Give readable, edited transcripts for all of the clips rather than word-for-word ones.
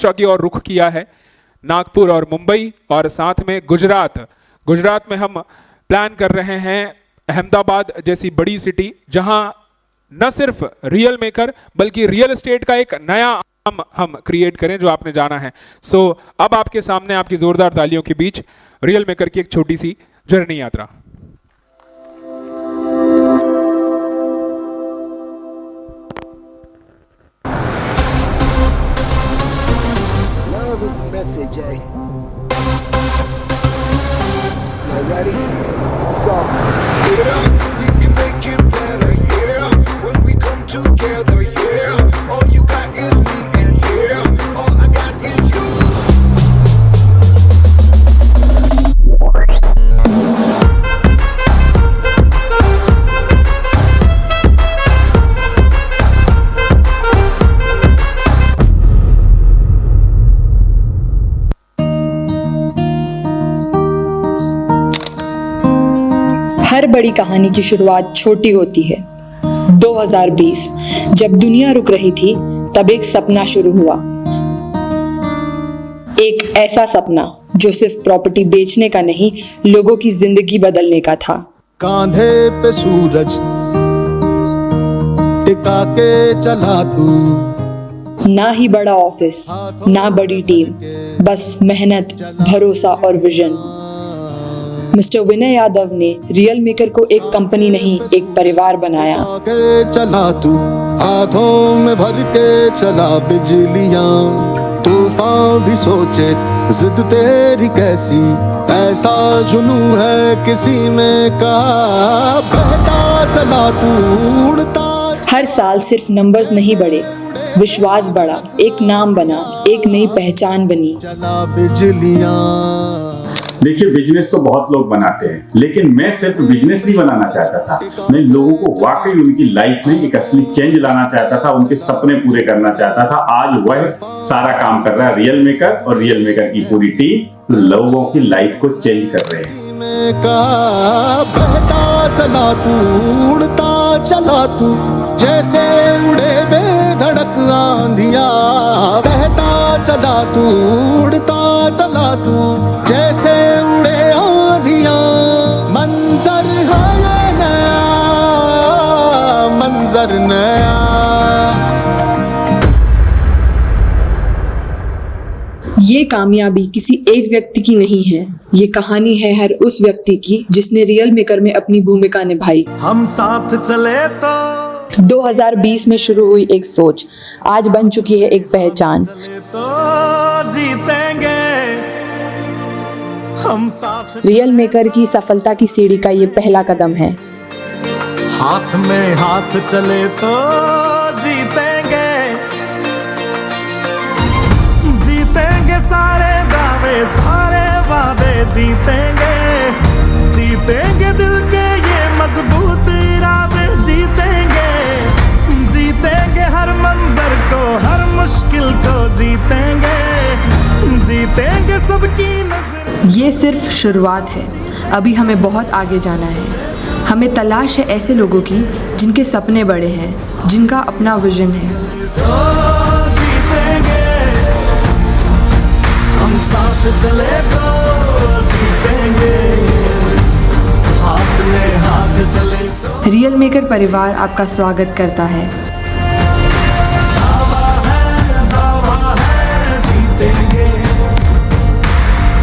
की ओर रुख किया है, नागपुर और मुंबई, और साथ में गुजरात में हम प्लान कर रहे हैं अहमदाबाद जैसी बड़ी सिटी, जहां न सिर्फ रियल मेकर बल्कि रियल एस्टेट का एक नया हम क्रिएट करें जो आपने जाना है। सो अब आपके सामने आपकी जोरदार तालियों के बीच रियल मेकर की एक छोटी सी जर्नी यात्रा। Message, eh? You ready? Let's go. Yeah, we can make it better, yeah. When we come together, yeah. All you got is me, and yeah, all I got is you. हर बड़ी कहानी की शुरुआत छोटी होती है। 2020 जब दुनिया रुक रही थी, तब एक सपना शुरू हुआ। एक ऐसा सपना जो सिर्फ प्रॉपर्टी बेचने का नहीं, लोगों की जिंदगी बदलने का था। कांधे पे सूरज टिका के चला तू। ना ही बड़ा ऑफिस, ना बड़ी टीम, बस मेहनत, भरोसा और विजन। मिस्टर विनय यादव ने रियल मेकर को एक कंपनी नहीं, एक परिवार बनाया। चला तू, हाथों में भर के चला बिजलियां, तूफान भी सोचे जिद तेरी कैसी, ऐसा जुनू है किसी में का, बहता चला तू उड़ता। हर साल सिर्फ नंबर्स नहीं बढ़े, विश्वास बढ़ा, एक नाम बना, एक नई पहचान बनी। चला बिजलियां। देखिए, बिजनेस तो बहुत लोग बनाते हैं, लेकिन मैं सिर्फ बिजनेस नहीं बनाना चाहता था। मैं लोगों को वाकई उनकी लाइफ में एक असली चेंज लाना चाहता था, उनके सपने पूरे करना चाहता था। आज वह सारा काम कर रहा है रियल मेकर, और रियल मेकर की पूरी टीम लोगों की लाइफ को चेंज कर रहे हैं। बहता चला तू उड़ता चला तू, जैसे उड़े बेधड़क आंधिया। बहता चला तू उड़ता चला तू, जैसे उड़े आंधिया। मंजर है ये नया, मंजर नया। ये कामयाबी किसी एक व्यक्ति की नहीं है, ये कहानी है हर उस व्यक्ति की जिसने रियल मेकर में अपनी भूमिका निभाई। हम साथ चले तो 2020 में शुरू हुई एक सोच आज बन चुकी है एक पहचान। तो जीतेंगे हम साथ। रियल मेकर की सफलता की सीढ़ी का ये पहला कदम है। हाथ में हाथ चले तो जीतेंगे, जीतेंगे सारे दावे सारे वादे, जीतेंगे जीतेंगे दिल के ये मजबूत इरादे, जीतेंगे जीतेंगे हर मंजर को, हर मुश्किल को जीतेंगे, जीतेंगे सबकी नजर। ये सिर्फ शुरुआत है, अभी हमें बहुत आगे जाना है। हमें तलाश है ऐसे लोगों की जिनके सपने बड़े हैं, जिनका अपना विजन है। जीतेंगे हम साथ चले तो जीतेंगे, हाथ में हाथ चले तो। रियल मेकर परिवार आपका स्वागत करता है। दावा है जीतेंगे,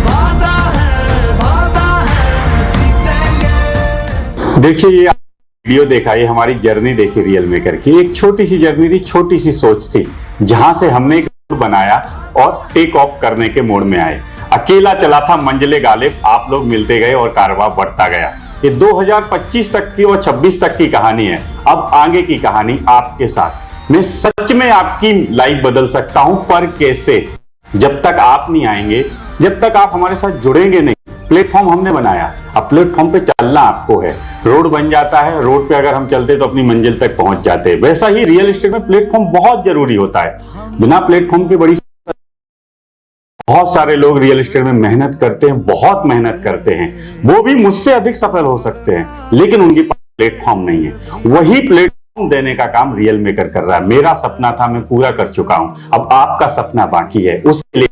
वादा है जीतेंगे। देखिए, ये वीडियो देखा, ये हमारी जर्नी देखी रियल मेकर की। एक छोटी सी जर्नी थी, छोटी सी सोच थी, जहां से हमने एक रोड बनाया और टेक ऑफ करने के मोड में आए। अकेला चला था मंजिले गालिब, आप लोग मिलते गए और कारवां बढ़ता गया। ये 2025 तक की और 26 तक की कहानी है। अब आगे की कहानी आपके साथ। मैं सच में आपकी लाइफ बदल सकता हूं, पर कैसे? जब तक आप नहीं आएंगे, जब तक आप हमारे साथ जुड़ेंगे नहीं। प्लेटफॉर्म हमने बनाया, अब प्लेटफॉर्म पे चलना आपको है। रोड बन जाता है, रोड पे अगर हम चलते तो अपनी मंजिल तक पहुंच जाते हैं। वैसा ही रियल एस्टेट में प्लेटफॉर्म बहुत जरूरी होता है। बिना प्लेटफॉर्म के बहुत सारे लोग रियल एस्टेट में मेहनत करते हैं, बहुत मेहनत करते हैं, वो भी मुझसे अधिक सफल हो सकते हैं, लेकिन उनके पास प्लेटफॉर्म नहीं है। वही प्लेटफॉर्म देने का काम रियल मेकर कर रहा है। मेरा सपना था, मैं पूरा कर चुका हूं, अब आपका सपना बाकी है, उसके लिए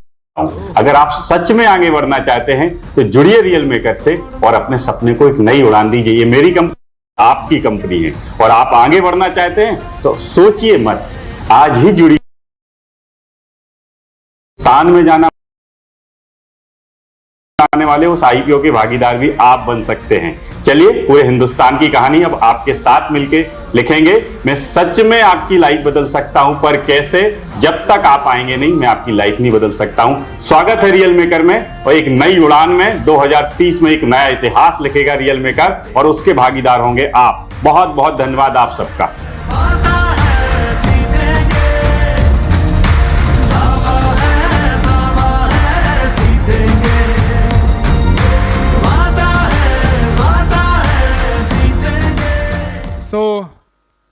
अगर आप सच में आगे बढ़ना चाहते हैं तो जुड़िए रियल मेकर से और अपने सपने को एक नई उड़ान दीजिए। ये मेरी कंपनी, आपकी कंपनी है, और आप आगे बढ़ना चाहते हैं तो सोचिए मत, आज ही जुड़िए। स्थान में जाना आने वाले उस आईपीओ के भागीदार भी आप बन सकते हैं। चलिए, पूरे हिंदुस्तान की कहानी अब आपके साथ मिलके लिखेंगे। मैं सच में आपकी लाइफ बदल सकता हूं, पर कैसे? जब तक आप आएंगे नहीं, मैं आपकी लाइफ नहीं बदल सकता हूं। स्वागत है रियल मेकर में और एक नई उड़ान में। 2030 में एक नया इतिहास लिखेगा रियल मेकर और उसके भागीदार होंगे आप। बहुत बहुत धन्यवाद आप सबका।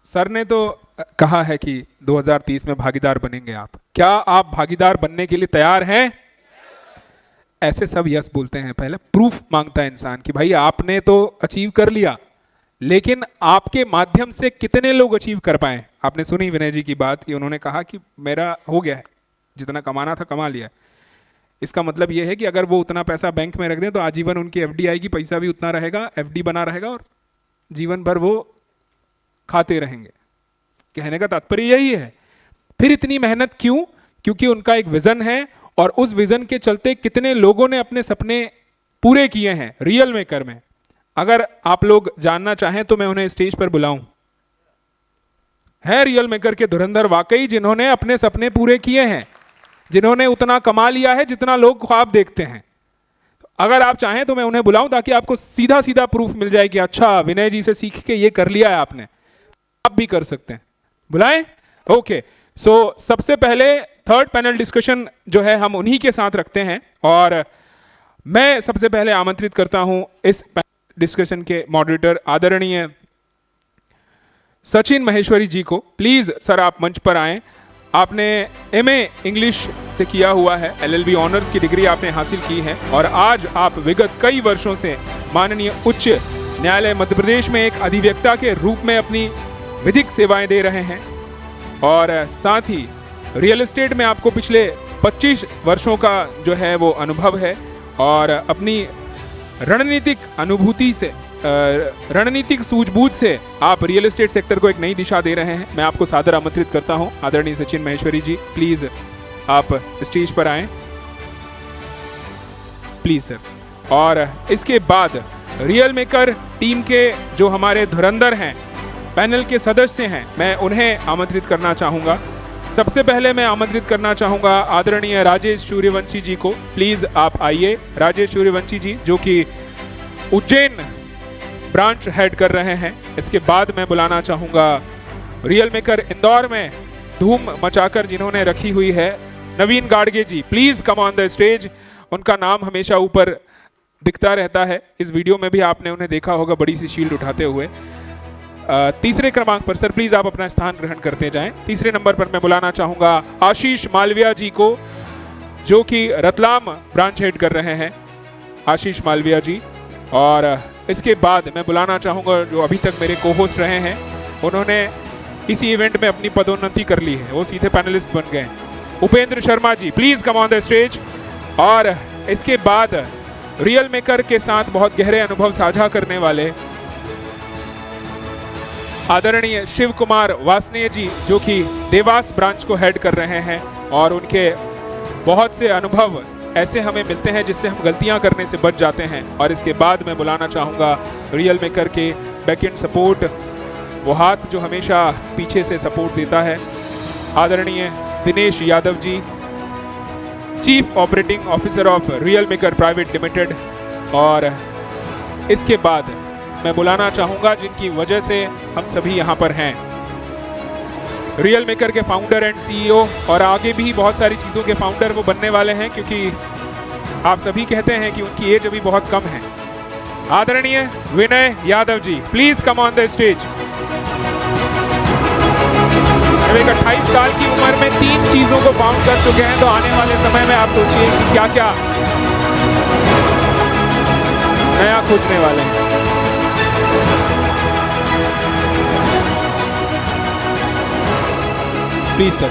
सर ने तो कहा है कि 2030 में भागीदार बनेंगे आप। क्या आप भागीदार बनने के लिए तैयार हैं? ऐसे सब यस बोलते हैं, पहले प्रूफ मांगता है इंसान कि भाई आपने तो अचीव कर लिया, लेकिन आपके माध्यम से कितने लोग अचीव कर पाए। आपने सुनी विनय जी की बात कि उन्होंने कहा कि मेरा हो गया है, जितना कमाना था कमा लिया। इसका मतलब यह है कि अगर वो उतना पैसा बैंक में रख दें तो आजीवन उनकी एफडी आएगी, पैसा भी उतना रहेगा, एफडी बना रहेगा और जीवन भर वो खाते रहेंगे। कहने का तात्पर्य यही है। फिर इतनी मेहनत क्यों? क्योंकि उनका एक विजन है और उस विजन के चलते कितने लोगों ने अपने सपने पूरे किए हैं रियल मेकर में। अगर आप लोग जानना चाहें तो मैं उन्हें स्टेज पर बुलाऊं। है रियल मेकर के धुरंधर वाकई, जिन्होंने अपने सपने पूरे किए हैं, जिन्होंने उतना कमा लिया है जितना लोग ख्वाब देखते हैं। अगर आप चाहें तो मैं उन्हें बुलाऊं ताकि आपको सीधा सीधा प्रूफ मिल जाए कि अच्छा, विनय जी से सीख के ये कर लिया है आपने, आप भी कर सकते हैं। बुलाएं? ओके। सो सबसे पहले थर्ड पैनल डिस्कशन जो है हम उन्हीं के साथ रखते हैं और मैं सबसे पहले आमंत्रित करता हूं इस डिस्कशन के मॉडरेटर आदरणीय सचिन महेश्वरी जी को। प्लीज सर आप मंच पर आएं। आपने एमए इंग्लिश से किया हुआ है, एलएलबी ऑनर्स की डिग्री आपने हासिल की है और आज आप विगत कई वर्षों से माननीय उच्च न्यायालय मध्य प्रदेश में एक अधिवक्ता के रूप में अपनी विधिक सेवाएं दे रहे हैं और साथ ही रियल एस्टेट में आपको पिछले 25 वर्षों का जो है वो अनुभव है और अपनी रणनीतिक अनुभूति से, रणनीतिक सूझबूझ से आप रियल एस्टेट सेक्टर को एक नई दिशा दे रहे हैं। मैं आपको सादर आमंत्रित करता हूं। आदरणीय सचिन महेश्वरी जी, प्लीज आप स्टेज पर आएं, प्लीज सर। और इसके बाद रियल मेकर टीम के जो हमारे धुरंधर हैं, पैनल के सदस्य हैं, मैं उन्हें आमंत्रित करना चाहूंगा। सबसे पहले मैं आमंत्रित करना चाहूंगा आदरणीय राजेश सूर्यवंशी जी को। प्लीज आप आइए। राजेश सूर्यवंशी जी जो कि उज्जैन ब्रांच हेड कर रहे हैं। इसके बाद मैं बुलाना चाहूंगा रियल मेकर इंदौर में धूम मचाकर जिन्होंने रखी हुई है, Naveen Gadge ji. Please come on the stage. उनका नाम हमेशा ऊपर दिखता रहता है, इस वीडियो में भी आपने उन्हें देखा होगा बड़ी सी शील्ड उठाते हुए। तीसरे क्रमांक पर सर प्लीज आप अपना स्थान ग्रहण करते जाएं। तीसरे नंबर पर मैं बुलाना चाहूंगा आशीष मालविया जी को जो कि रतलाम ब्रांच हेड कर रहे हैं, आशीष मालविया जी। और इसके बाद मैं बुलाना चाहूंगा जो अभी तक मेरे को होस्ट रहे हैं, उन्होंने इसी इवेंट में अपनी पदोन्नति कर ली है, वो सीधे पैनलिस्ट बन गए, Upendra Sharma ji. Please come on the stage. और इसके बाद रियल मेकर के साथ बहुत गहरे अनुभव साझा करने वाले आदरणीय शिव कुमार वासनीय जी जो कि देवास ब्रांच को हेड कर रहे हैं और उनके बहुत से अनुभव ऐसे हमें मिलते हैं जिससे हम गलतियां करने से बच जाते हैं। और इसके बाद मैं बुलाना चाहूँगा रियल मेकर के बैकएंड सपोर्ट, वो हाथ जो हमेशा पीछे से सपोर्ट देता है, आदरणीय Dinesh Yadav ji, chief operating officer of Real Maker private limited. और इसके बाद मैं बुलाना चाहूँगा जिनकी वजह से हम सभी यहाँ पर हैं, रियल मेकर के फाउंडर एंड सीईओ और आगे भी बहुत सारी चीज़ों के फाउंडर वो बनने वाले हैं क्योंकि आप सभी कहते हैं कि उनकी एज अभी बहुत कम है। आदरणीय Vinay Yadav ji, please come on the stage. जब एक 28 साल की उम्र में 3 चीज़ों को फाउंड कर चुके हैं तो आने वाले समय में आप सोचिए कि क्या क्या नया खोजने वाले हैं। Please sir.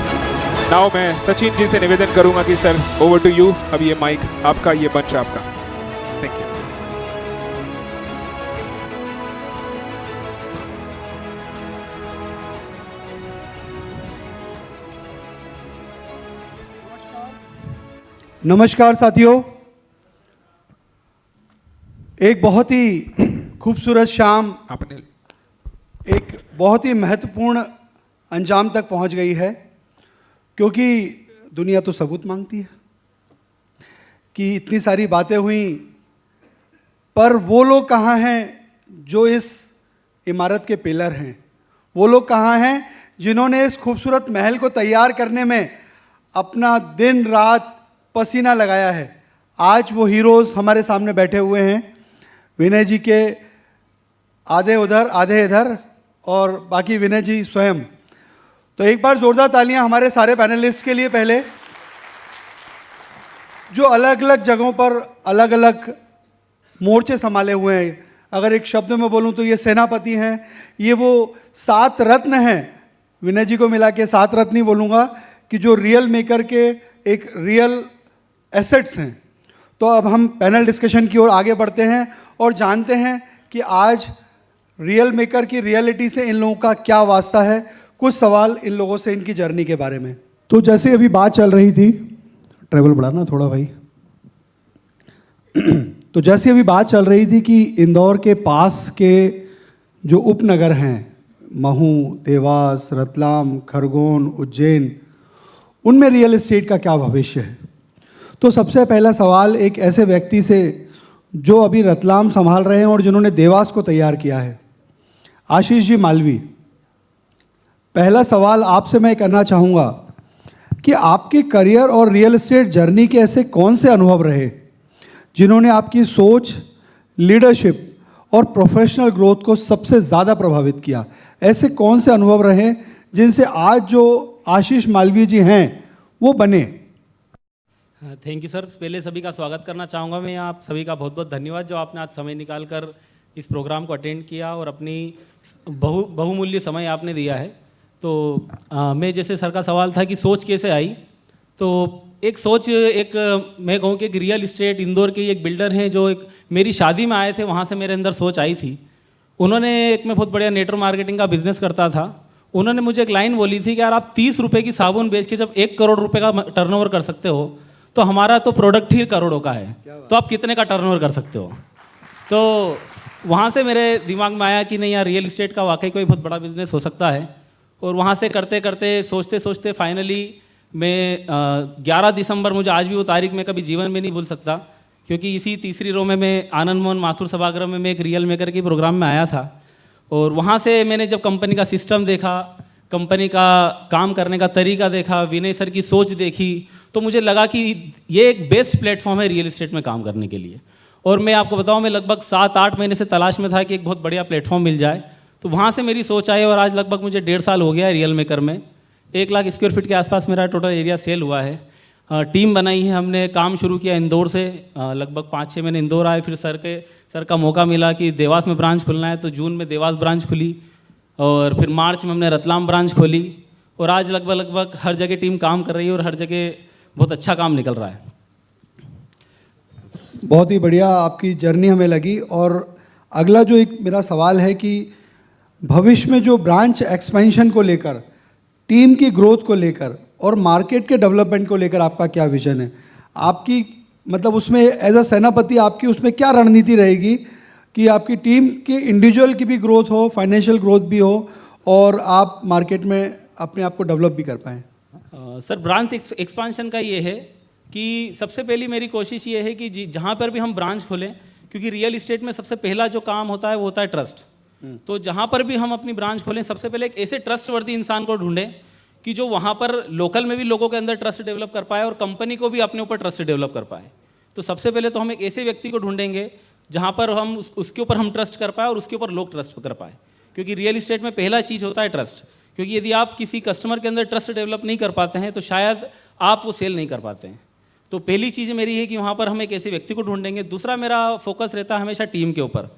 नाउ मैं सचिन जी से निवेदन करूंगा कि सर ओवर टू यू, अब ये माइक आपका, ये मंच आपका। Thank you. नमस्कार साथियों, एक बहुत ही खूबसूरत शाम आपने एक बहुत ही महत्वपूर्ण अंजाम तक पहुंच गई है, क्योंकि दुनिया तो सबूत मांगती है कि इतनी सारी बातें हुई, पर वो लोग कहाँ हैं जो इस इमारत के पिलर हैं? वो लोग कहाँ हैं जिन्होंने इस खूबसूरत महल को तैयार करने में अपना दिन रात पसीना लगाया है? आज वो हीरोज़ हमारे सामने बैठे हुए हैं, विनय जी के आधे उधर आधे इधर और बाकी विनय जी स्वयं। तो एक बार जोरदार तालियां हमारे सारे पैनलिस्ट के लिए पहले, जो अलग अलग जगहों पर अलग अलग मोर्चे संभाले हुए हैं। अगर एक शब्द में बोलूं तो ये सेनापति हैं, ये वो 7 रत्न हैं, विनय जी को मिला के 7 रत्न ही बोलूँगा, कि जो रियल मेकर के एक रियल एसेट्स हैं। तो अब हम पैनल डिस्कशन की ओर आगे बढ़ते हैं और जानते हैं कि आज रियल मेकर की रियलिटी से इन लोगों का क्या वास्ता है। कुछ सवाल इन लोगों से इनकी जर्नी के बारे में। तो जैसे अभी बात चल रही थी, ट्रेवल बढ़ाना थोड़ा भाई। तो जैसे अभी बात चल रही थी कि इंदौर के पास के जो उपनगर हैं, महू, देवास, रतलाम, खरगोन, उज्जैन, उनमें रियल एस्टेट का क्या भविष्य है? तो सबसे पहला सवाल एक ऐसे व्यक्ति से जो अभी रतलाम संभाल रहे हैं और जिन्होंने देवास को तैयार किया है, आशीष जी मालवी। पहला सवाल आपसे मैं करना चाहूँगा कि आपके करियर और रियल एस्टेट जर्नी के ऐसे कौन से अनुभव रहे जिन्होंने आपकी सोच, लीडरशिप और प्रोफेशनल ग्रोथ को सबसे ज़्यादा प्रभावित किया? ऐसे कौन से अनुभव रहे जिनसे आज जो आशीष मालवीय जी हैं वो बने? Thank you sir. पहले सभी का स्वागत करना चाहूँगा मैं। आप सभी का बहुत बहुत धन्यवाद जो आपने आज समय निकाल कर इस प्रोग्राम को अटेंड किया और अपनी बहुमूल्य समय आपने दिया है। तो मैं जैसे सर का सवाल था कि सोच कैसे आई, तो एक सोच मैं कहूँ कि एक रियल इस्टेट इंदौर के एक बिल्डर हैं जो एक मेरी शादी में आए थे, वहाँ से मेरे अंदर सोच आई थी। उन्होंने एक मैं बहुत बढ़िया नेटवर्क मार्केटिंग का बिजनेस करता था। उन्होंने मुझे एक लाइन बोली थी कि यार आप 30 रुपये की साबुन बेच के जब 1 करोड़ रुपए का टर्नओवर कर सकते हो, तो हमारा तो प्रोडक्ट ही करोड़ों का है, तो आप कितने का टर्नओवर कर सकते हो? तो वहाँ से मेरे दिमाग में आया कि नहीं यार, रियल इस्टेट का वाकई कोई बहुत बड़ा बिजनेस हो सकता है। और वहाँ से करते करते सोचते सोचते फाइनली मैं 11 दिसंबर, मुझे आज भी वो तारीख मैं कभी जीवन में नहीं भूल सकता, क्योंकि इसी तीसरी रो में मैं आनंद मोहन माथुर सभागृह में मैं एक रियल मेकर के प्रोग्राम में आया था। और वहाँ से मैंने जब कंपनी का सिस्टम देखा, कंपनी का काम करने का तरीका देखा, विनय सर की सोच देखी, तो मुझे लगा कि ये एक बेस्ट प्लेटफॉर्म है रियल इस्टेट में काम करने के लिए। और मैं आपको बताऊं, मैं लगभग 7-8 महीने से तलाश में था कि एक बहुत बढ़िया प्लेटफॉर्म मिल जाए। तो वहाँ से मेरी सोच आई और आज लगभग मुझे 1.5 साल हो गया है रियल मेकर में। 1 लाख स्क्वायर फीट के आसपास मेरा टोटल एरिया सेल हुआ है। टीम बनाई है हमने, काम शुरू किया इंदौर से, लगभग 5-6 महीने इंदौर आए। फिर सर का मौका मिला कि देवास में ब्रांच खुलना है, तो जून में देवास ब्रांच खुली और फिर मार्च में हमने रतलाम ब्रांच खोली। और आज लगभग हर जगह टीम काम कर रही है और हर जगह बहुत अच्छा काम निकल रहा है। बहुत ही बढ़िया आपकी जर्नी हमें लगी। और अगला जो एक मेरा सवाल है कि भविष्य में जो ब्रांच एक्सपेंशन को लेकर, टीम की ग्रोथ को लेकर और मार्केट के डेवलपमेंट को लेकर आपका क्या विजन है? आपकी मतलब उसमें एज अ सेनापति आपकी उसमें क्या रणनीति रहेगी कि आपकी टीम की इंडिविजुअल की भी ग्रोथ हो, फाइनेंशियल ग्रोथ भी हो और आप मार्केट में अपने आप को डेवलप भी कर पाएँ? सर, ब्रांच एक्सपांशन का ये है कि सबसे पहली मेरी कोशिश ये है कि जहाँ पर भी हम ब्रांच खोलें, क्योंकि रियल इस्टेट में सबसे पहला जो काम होता है वो होता है ट्रस्ट। तो जहाँ पर भी हम अपनी ब्रांच खोलें, सबसे पहले एक ऐसे ट्रस्टवर्दी इंसान को ढूंढें कि जो वहाँ पर लोकल में भी लोगों के अंदर ट्रस्ट डेवलप कर पाए और कंपनी को भी अपने ऊपर ट्रस्ट डेवलप कर पाए। तो सबसे पहले तो हम एक ऐसे व्यक्ति को ढूंढेंगे जहाँ पर हम उसके ऊपर हम ट्रस्ट कर पाए और उसके ऊपर लोग ट्रस्ट कर पाए, क्योंकि रियल इस्टेट में पहला चीज़ होता है ट्रस्ट। क्योंकि यदि आप किसी कस्टमर के अंदर ट्रस्ट डेवलप नहीं कर पाते हैं तो शायद आप वो सेल नहीं कर पाते हैं। तो पहली चीज़ मेरी है कि वहाँ पर हम एक ऐसे व्यक्ति को ढूंढेंगे। दूसरा मेरा फोकस रहता है हमेशा टीम के ऊपर,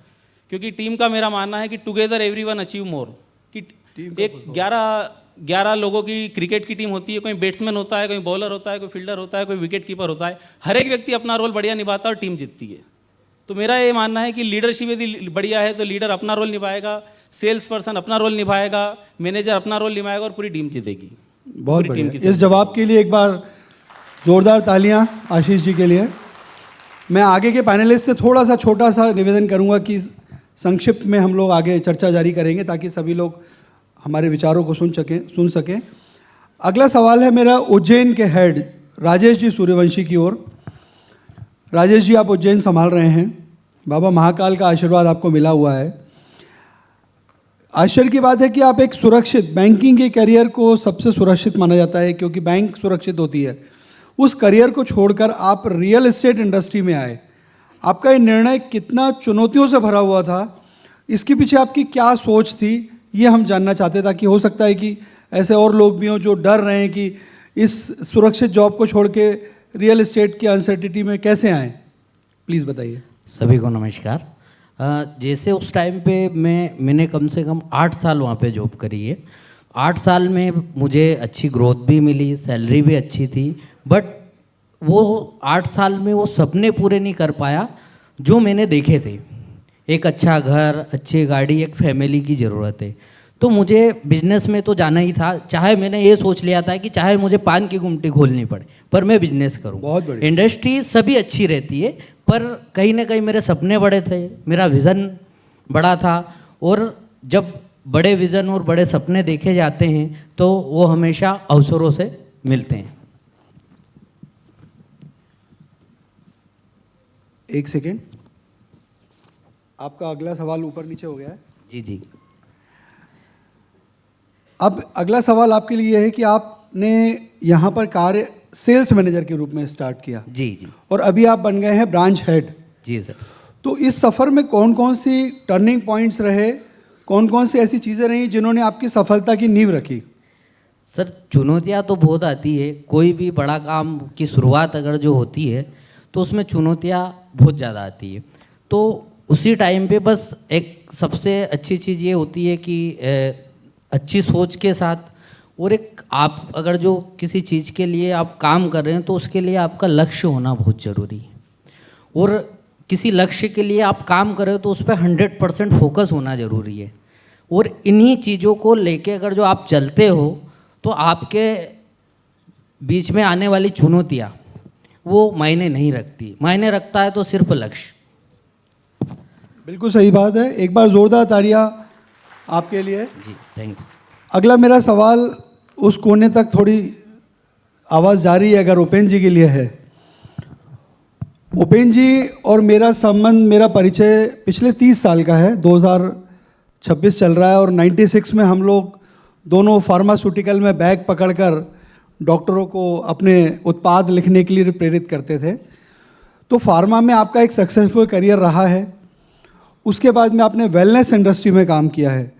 क्योंकि टीम का मेरा मानना है कि टुगेदर एवरीवन अचीव मोर। कि एक 11 लोगों की क्रिकेट की टीम होती है, कोई बैट्समैन होता है, कोई बॉलर होता है, कोई फील्डर होता है, कोई विकेट कीपर होता है, हर एक व्यक्ति अपना रोल बढ़िया निभाता है और टीम जीतती है। तो मेरा ये मानना है कि लीडरशिप यदि बढ़िया है तो लीडर अपना रोल निभाएगा, सेल्स पर्सन अपना रोल निभाएगा, मैनेजर अपना रोल निभाएगा और पूरी टीम जीतेगी। बहुत पूरी टीम बढ़िया। की इस जवाब के लिए एक बार जोरदार तालियां आशीष जी के लिए। मैं आगे के पैनलिस्ट से थोड़ा सा छोटा सा निवेदन करूंगा कि संक्षिप्त में हम लोग आगे चर्चा जारी करेंगे ताकि सभी लोग हमारे विचारों को सुन सकें। अगला सवाल है मेरा उज्जैन के हेड राजेश जी सूर्यवंशी की ओर। राजेश जी, आप उज्जैन संभाल रहे हैं, बाबा महाकाल का आशीर्वाद आपको मिला हुआ है। आश्चर्य की बात है कि आप एक सुरक्षित बैंकिंग के करियर को सबसे सुरक्षित माना जाता है क्योंकि बैंक सुरक्षित होती है, उस करियर को छोड़कर आप रियल एस्टेट इंडस्ट्री में आए। आपका ये निर्णय कितना चुनौतियों से भरा हुआ था, इसके पीछे आपकी क्या सोच थी, ये हम जानना चाहते हैं, ताकि हो सकता है कि ऐसे और लोग भी हों जो डर रहे हैं कि इस सुरक्षित जॉब को छोड़ के रियल एस्टेट की अनसर्टिनिटी में कैसे आएँ। प्लीज़ बताइए। सभी को नमस्कार। जैसे उस टाइम पे मैंने कम से कम 8 साल वहाँ पे जॉब करी है। 8 साल में मुझे अच्छी ग्रोथ भी मिली, सैलरी भी अच्छी थी, बट वो 8 साल में वो सपने पूरे नहीं कर पाया जो मैंने देखे थे। एक अच्छा घर, अच्छी गाड़ी, एक फैमिली की ज़रूरत है। तो मुझे बिजनेस में तो जाना ही था, चाहे मैंने ये सोच लिया था कि चाहे मुझे पान की गुमटी खोलनी पड़े पर मैं बिजनेस करूँ। बहुत बढ़िया। इंडस्ट्री सभी अच्छी रहती है पर कहीं ना कहीं मेरे सपने बड़े थे, मेरा विज़न बड़ा था, और जब बड़े विज़न और बड़े सपने देखे जाते हैं तो वो हमेशा अवसरों से मिलते हैं। एक सेकेंड, आपका अगला सवाल ऊपर नीचे हो गया है। जी जी। अब अगला सवाल आपके लिए है कि आपने यहाँ पर कार्य सेल्स मैनेजर के रूप में स्टार्ट किया। जी जी। और अभी आप बन गए हैं ब्रांच हेड। जी सर। तो इस सफ़र में कौन कौन सी टर्निंग पॉइंट्स रहे, कौन कौन सी ऐसी चीज़ें रहीं जिन्होंने आपकी सफलता की नींव रखी? सर, चुनौतियाँ तो बहुत आती है। कोई भी बड़ा काम की शुरुआत अगर जो होती है तो उसमें चुनौतियाँ बहुत ज़्यादा आती है। तो उसी टाइम पे बस एक सबसे अच्छी चीज़ ये होती है कि अच्छी सोच के साथ, और एक आप अगर जो किसी चीज़ के लिए आप काम कर रहे हैं तो उसके लिए आपका लक्ष्य होना बहुत ज़रूरी है, और किसी लक्ष्य के लिए आप काम कर रहे हो तो उस पर 100% फोकस होना ज़रूरी है। और इन्हीं चीज़ों को लेके अगर जो आप चलते हो तो आपके बीच में आने वाली चुनौतियाँ वो मायने नहीं रखती, मायने रखता है तो सिर्फ लक्ष्य। बिल्कुल सही बात है। एक बार ज़ोरदार तालियां आपके लिए। जी थैंक्स। अगला मेरा सवाल उस कोने तक थोड़ी आवाज़ जा रही है, अगर उपेंद्र जी के लिए है। उपेंद्र जी और मेरा संबंध, मेरा परिचय पिछले 30 साल का है। 2026 चल रहा है और 96 में हम लोग दोनों फार्मास्यूटिकल में बैग पकड़कर डॉक्टरों को अपने उत्पाद लिखने के लिए प्रेरित करते थे। तो फार्मा में आपका एक सक्सेसफुल करियर रहा है। उसके बाद में आपने वेलनेस इंडस्ट्री में काम किया है।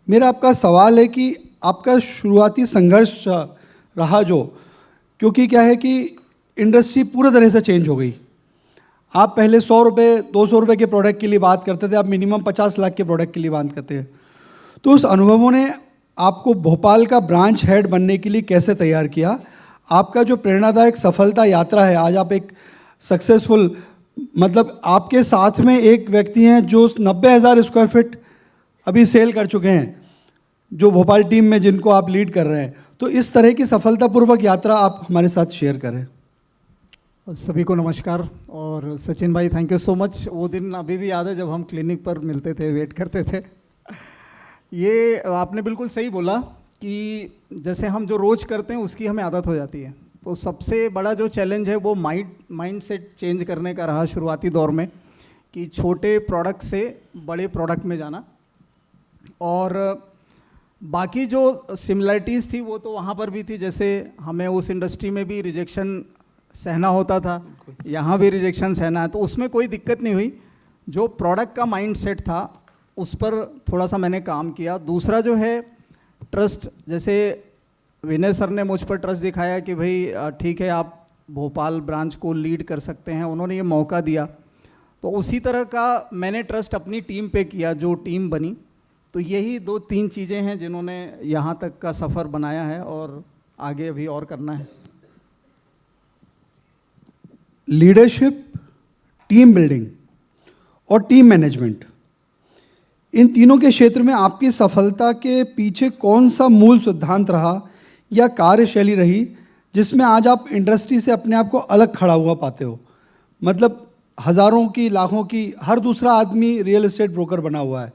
मेरा आपका सवाल है कि आपका शुरुआती संघर्ष रहा जो, क्योंकि क्या है कि इंडस्ट्री पूरी तरह से चेंज हो गई। आप पहले 100 रुपये 200 रुपये के प्रोडक्ट के लिए बात करते थे, आप मिनिमम 50 लाख के प्रोडक्ट के लिए बात करते हैं। तो उस अनुभवों ने आपको भोपाल का ब्रांच हेड बनने के लिए कैसे तैयार किया? आपका जो प्रेरणादायक सफलता यात्रा है, आज आप एक सक्सेसफुल, मतलब आपके साथ में एक व्यक्ति हैं जो 90,000 स्क्वायर फीट अभी सेल कर चुके हैं, जो भोपाल टीम में जिनको आप लीड कर रहे हैं। तो इस तरह की सफलतापूर्वक यात्रा आप हमारे साथ शेयर करें। सभी को नमस्कार। और सचिन भाई, थैंक यू सो मच। वो दिन अभी भी याद है जब हम क्लिनिक पर मिलते थे, वेट करते थे। ये आपने बिल्कुल सही बोला कि जैसे हम जो रोज़ करते हैं उसकी हमें आदत हो जाती है। तो सबसे बड़ा जो चैलेंज है वो माइंड सेट चेंज करने का रहा शुरुआती दौर में, कि छोटे प्रोडक्ट से बड़े प्रोडक्ट में जाना। और बाकी जो सिमिलरिटीज़ थी वो तो वहाँ पर भी थी। जैसे हमें उस इंडस्ट्री में भी रिजेक्शन सहना होता था, यहाँ भी रिजेक्शन सहना है, तो उसमें कोई दिक्कत नहीं हुई। जो प्रोडक्ट का माइंड सेट था उस पर थोड़ा सा मैंने काम किया। दूसरा जो है ट्रस्ट, जैसे विनय सर ने मुझ पर ट्रस्ट दिखाया कि भाई ठीक है, आप भोपाल ब्रांच को लीड कर सकते हैं, उन्होंने ये मौका दिया। तो उसी तरह का मैंने ट्रस्ट अपनी टीम पे किया, जो टीम बनी। तो यही 2-3 चीज़ें हैं जिन्होंने यहाँ तक का सफ़र बनाया है और आगे अभी और करना है। लीडरशिप, टीम बिल्डिंग और टीम मैनेजमेंट, इन तीनों के क्षेत्र में आपकी सफलता के पीछे कौन सा मूल सिद्धांत रहा या कार्यशैली रही जिसमें आज आप इंडस्ट्री से अपने आप को अलग खड़ा हुआ पाते हो? मतलब हज़ारों की, लाखों की, हर दूसरा आदमी रियल एस्टेट ब्रोकर बना हुआ है,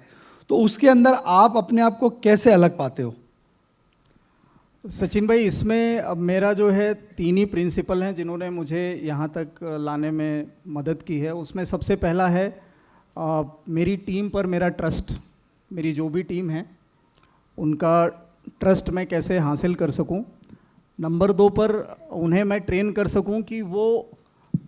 तो उसके अंदर आप अपने आप को कैसे अलग पाते हो? सचिन भाई, इसमें अब मेरा जो है 3 ही प्रिंसिपल हैं जिन्होंने मुझे यहाँ तक लाने में मदद की है। उसमें सबसे पहला है मेरी टीम पर मेरा ट्रस्ट। मेरी जो भी टीम है उनका ट्रस्ट मैं कैसे हासिल कर सकूं। नंबर 2 पर उन्हें मैं ट्रेन कर सकूं कि वो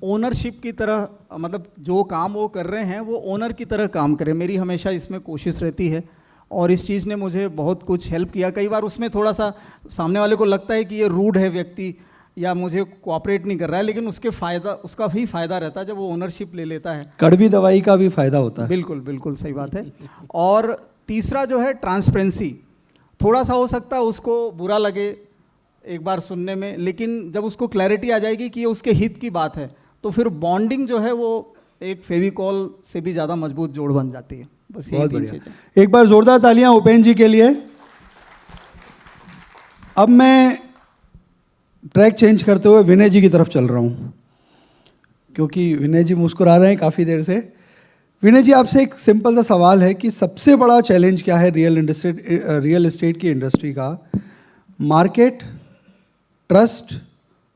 ओनरशिप की तरह, मतलब जो काम वो कर रहे हैं वो ओनर की तरह काम करें। मेरी हमेशा इसमें कोशिश रहती है और इस चीज़ ने मुझे बहुत कुछ हेल्प किया। कई बार उसमें थोड़ा सा सामने वाले को लगता है कि ये रूड है व्यक्ति या मुझे कोऑपरेट नहीं कर रहा है, लेकिन उसका भी फ़ायदा रहता है जब वो ओनरशिप ले लेता है। कड़वी दवाई का भी फ़ायदा होता है। बिल्कुल बिल्कुल सही बात है। और तीसरा जो है ट्रांसपेरेंसी। थोड़ा सा हो सकता है उसको बुरा लगे एक बार सुनने में, लेकिन जब उसको क्लैरिटी आ जाएगी कि ये उसके हित की बात है तो फिर बॉन्डिंग जो है वो एक फेविकॉल से भी ज़्यादा मजबूत जोड़ बन जाती है। बस बहुत बढ़िया। एक बार जोरदार तालियां उपेंद्र जी के लिए। अब मैं ट्रैक चेंज करते हुए विनय जी की तरफ चल रहा हूं, क्योंकि विनय जी मुस्कुरा रहे हैं काफ़ी देर से। विनय जी, आपसे एक सिंपल सा सवाल है कि सबसे बड़ा चैलेंज क्या है रियल एस्टेट की इंडस्ट्री का? मार्केट, ट्रस्ट,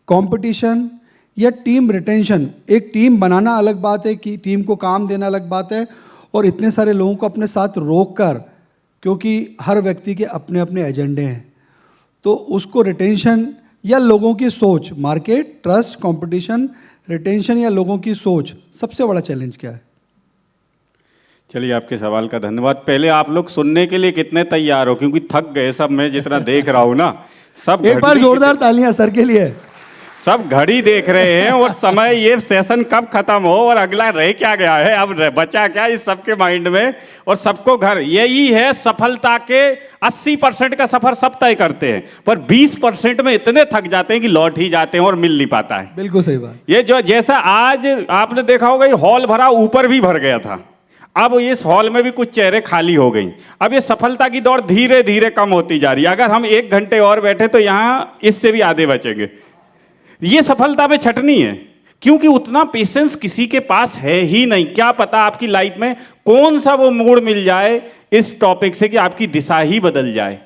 कंपटीशन या टीम रिटेंशन? एक टीम बनाना अलग बात है कि टीम को काम देना अलग बात है, और इतने सारे लोगों को अपने साथ रोक कर, क्योंकि हर व्यक्ति के अपने अपने एजेंडे हैं, तो उसको रिटेंशन या लोगों की सोच, मार्केट, ट्रस्ट, कंपटीशन, रिटेंशन या लोगों की सोच, सबसे बड़ा चैलेंज क्या है? चलिए, आपके सवाल का धन्यवाद। पहले आप लोग सुनने के लिए कितने तैयार हो? क्योंकि थक गए सब, मैं जितना देख रहा हूँ ना, सब एक बार जोरदार तालियां सर के लिए। सब घड़ी देख रहे हैं और समय, ये सेशन कब खत्म हो और अगला रह क्या गया है, अब बचा क्या इस सबके माइंड में। और सबको घर, यही है सफलता के 80% का सफर सब तय करते हैं, पर 20% में इतने थक जाते हैं कि लौट ही जाते हैं और मिल नहीं पाता है। बिल्कुल सही बात। ये जो जैसा आज आपने देखा होगा, ये हॉल भरा, ऊपर भी भर गया था, अब इस हॉल में भी कुछ चेहरे खाली हो गई। अब ये सफलता की दौड़ धीरे धीरे कम होती जा रही है। अगर हम 1 घंटे और बैठे तो यहाँ इससे भी आधे बचेंगे। ये सफलता में छटनी है, क्योंकि उतना पेशेंस किसी के पास है ही नहीं। क्या पता आपकी लाइफ में कौन सा वो मोड़ मिल जाए इस टॉपिक से कि आपकी दिशा ही बदल जाए।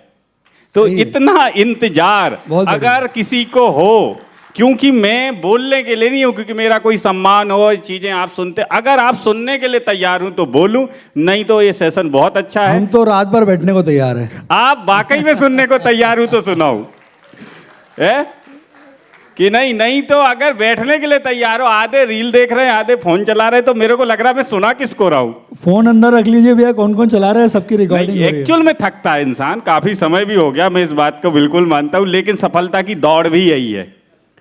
तो इतना इंतजार अगर किसी को हो, क्योंकि मैं बोलने के लिए नहीं हूं, क्योंकि मेरा कोई सम्मान हो, चीजें आप सुनते, अगर आप सुनने के लिए तैयार हूं तो बोलूं, नहीं तो ये सेशन बहुत अच्छा है। हम तो रात भर बैठने को तैयार हैं। आप वाकई में सुनने को तैयार हूं तो सुनाओ, कि नहीं तो अगर बैठने के लिए तैयार हो, आधे रील देख रहे हैं, आधे फोन चला रहे हैं, तो मेरे को लग रहा है मैं सुना किसको रहा हूं। फोन अंदर रख लीजिए भैया, कौन कौन चला रहा है, सबकी रिकॉर्डिंग। एक्चुअल में थकता है इंसान, काफी समय भी हो गया, मैं इस बात को बिल्कुल मानता हूं, लेकिन सफलता की दौड़ भी यही है।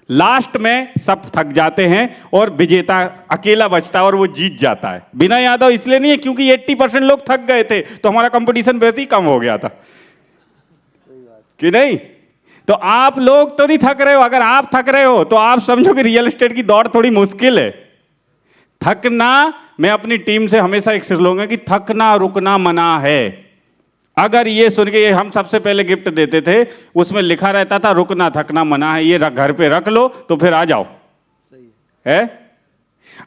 लास्ट में सब थक जाते हैं और विजेता अकेला बचता है और वो जीत जाता है। विनय यादव इसलिए नहीं है क्योंकि 80% लोग थक गए थे, तो हमारा कंपटीशन वैसे ही कम हो गया था, कि नहीं? तो आप लोग तो नहीं थक रहे हो। अगर आप थक रहे हो तो आप समझो कि रियल एस्टेट की दौड़ थोड़ी मुश्किल है। थकना, मैं अपनी टीम से हमेशा एक सिर लूंगा कि थकना रुकना मना है। अगर ये सुन के, हम सबसे पहले गिफ्ट देते थे, उसमें लिखा रहता था रुकना थकना मना है, ये घर पे रख लो तो फिर आ जाओ, है।